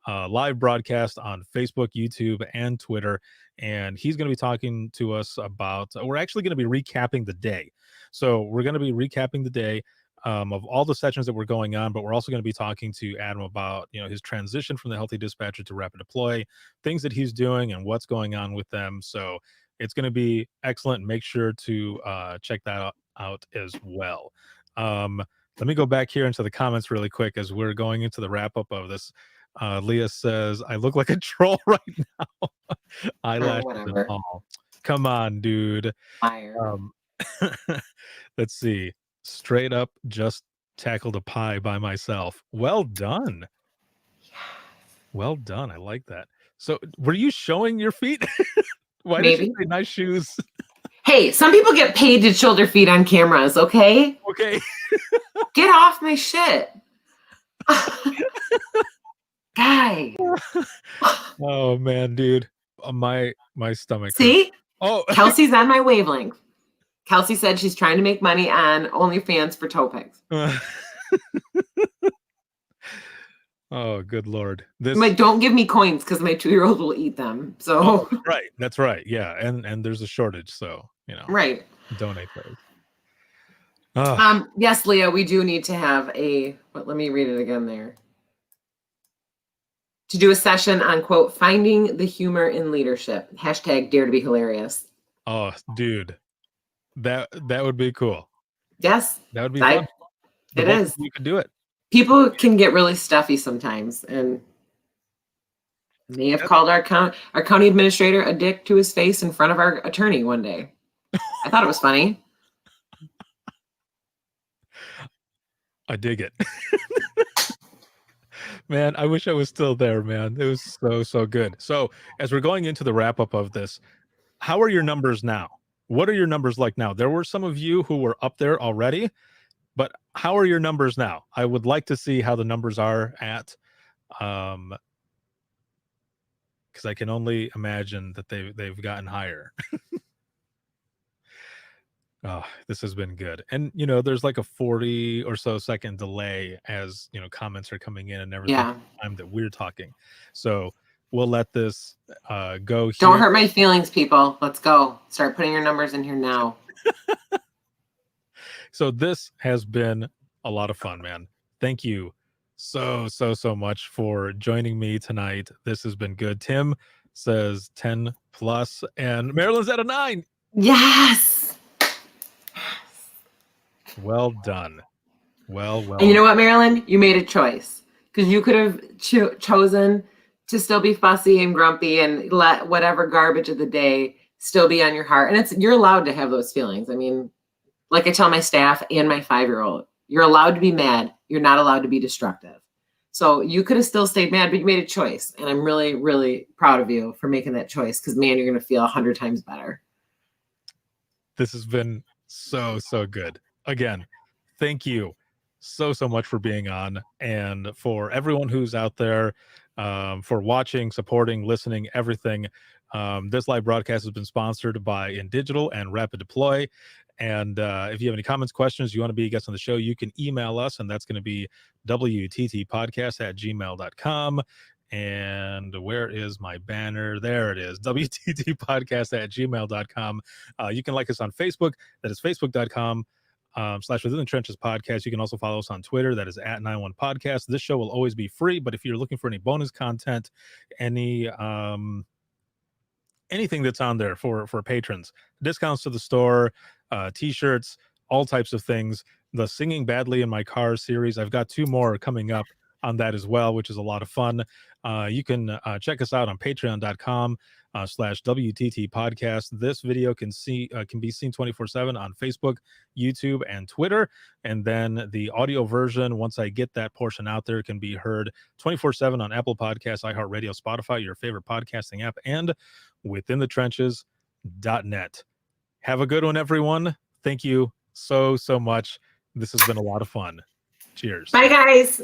live broadcast on Facebook, YouTube, and Twitter. And he's going to be talking to us about, we're actually going to be recapping the day. So we're going to be recapping the day of all the sessions that were going on, but we're also going to be talking to Adam about, his transition from the Healthy Dispatcher to Rapid Deploy, things that he's doing and what's going on with them. So it's going to be excellent. Make sure to check that out as well. Let me go back here into the comments really quick as we're going into the wrap up of this. Leah says, I look like a troll right now. Eyelashes and all. Come on, dude. Let's see. Straight up just tackled a pie by myself. Well done. Yes. Well done. I like that. So were you showing your feet? Why did you say nice shoes? Hey, some people get paid to show their feet on cameras, okay? Okay. Get off my shit. Guy. Oh man, dude. My stomach. See? Oh, Kelsey's on my wavelength. Kelsey said she's trying to make money on OnlyFans for toe pics. Oh, good Lord. I'm like, don't give me coins because my 2-year-old will eat them. So right. That's right. Yeah. And there's a shortage. So, right. Donate those. Yes, Leah, we do need to have let me read it again there. To do a session on, quote, finding the humor in leadership. # Dare to Be Hilarious. Oh, dude. That would be cool. Yes. That would be fun. It is. You could do it. People can get really stuffy sometimes, and may have called our county administrator a dick to his face in front of our attorney one day. I thought it was funny. I dig it. Man, I wish I was still there, man. It was so good. So as we're going into the wrap up of this, how are your numbers now What are your numbers like now? There were some of you who were up there already, but how are your numbers now? I would like to see how the numbers are at, because I can only imagine that they've gotten higher. Oh, this has been good. And, there's like a 40 or so second delay as, comments are coming in and everything. Yeah. Time that we're talking. So we'll let this go here. Don't hurt my feelings, people. Let's go. Start putting your numbers in here now. So this has been a lot of fun, man. Thank you so much for joining me tonight. This has been good. Tim says 10 plus and Marilyn's at a 9. Yes. Well done. Well. And you know what, Marilyn? You made a choice because you could have chosen to still be fussy and grumpy and let whatever garbage of the day still be on your heart. And you're allowed to have those feelings. I mean, like I tell my staff and my 5-year-old, you're allowed to be mad. You're not allowed to be destructive. So you could have still stayed mad, but you made a choice. And I'm really, really proud of you for making that choice because, man, you're going to feel 100 times better. This has been so good. Again, thank you so much for being on, and for everyone who's out there, for watching, supporting, listening, everything. This live broadcast has been sponsored by InDigital and Rapid Deploy. And if you have any comments, questions, you want to be a guest on the show, you can email us, and that's going to be wttpodcast@gmail.com. And where is my banner? There it is, wttpodcast@gmail.com. You can like us on Facebook. That is facebook.com/ Within the Trenches podcast. You can also follow us on Twitter. That is @91podcast. This show will always be free, but if you're looking for any bonus content, anything that's on there for patrons, discounts to the store, t-shirts, all types of things. The Singing Badly in My Car series, I've got 2 more coming up on that as well, which is a lot of fun. You can check us out on patreon.com /WTT podcast. This video can be seen 24/7 on Facebook, YouTube, and Twitter. And then the audio version, once I get that portion out there, can be heard 24/7 on Apple Podcasts, iHeartRadio, Spotify, your favorite podcasting app, and withinthetrenches.net. Have a good one, everyone. Thank you so much. This has been a lot of fun. Cheers. Bye, guys.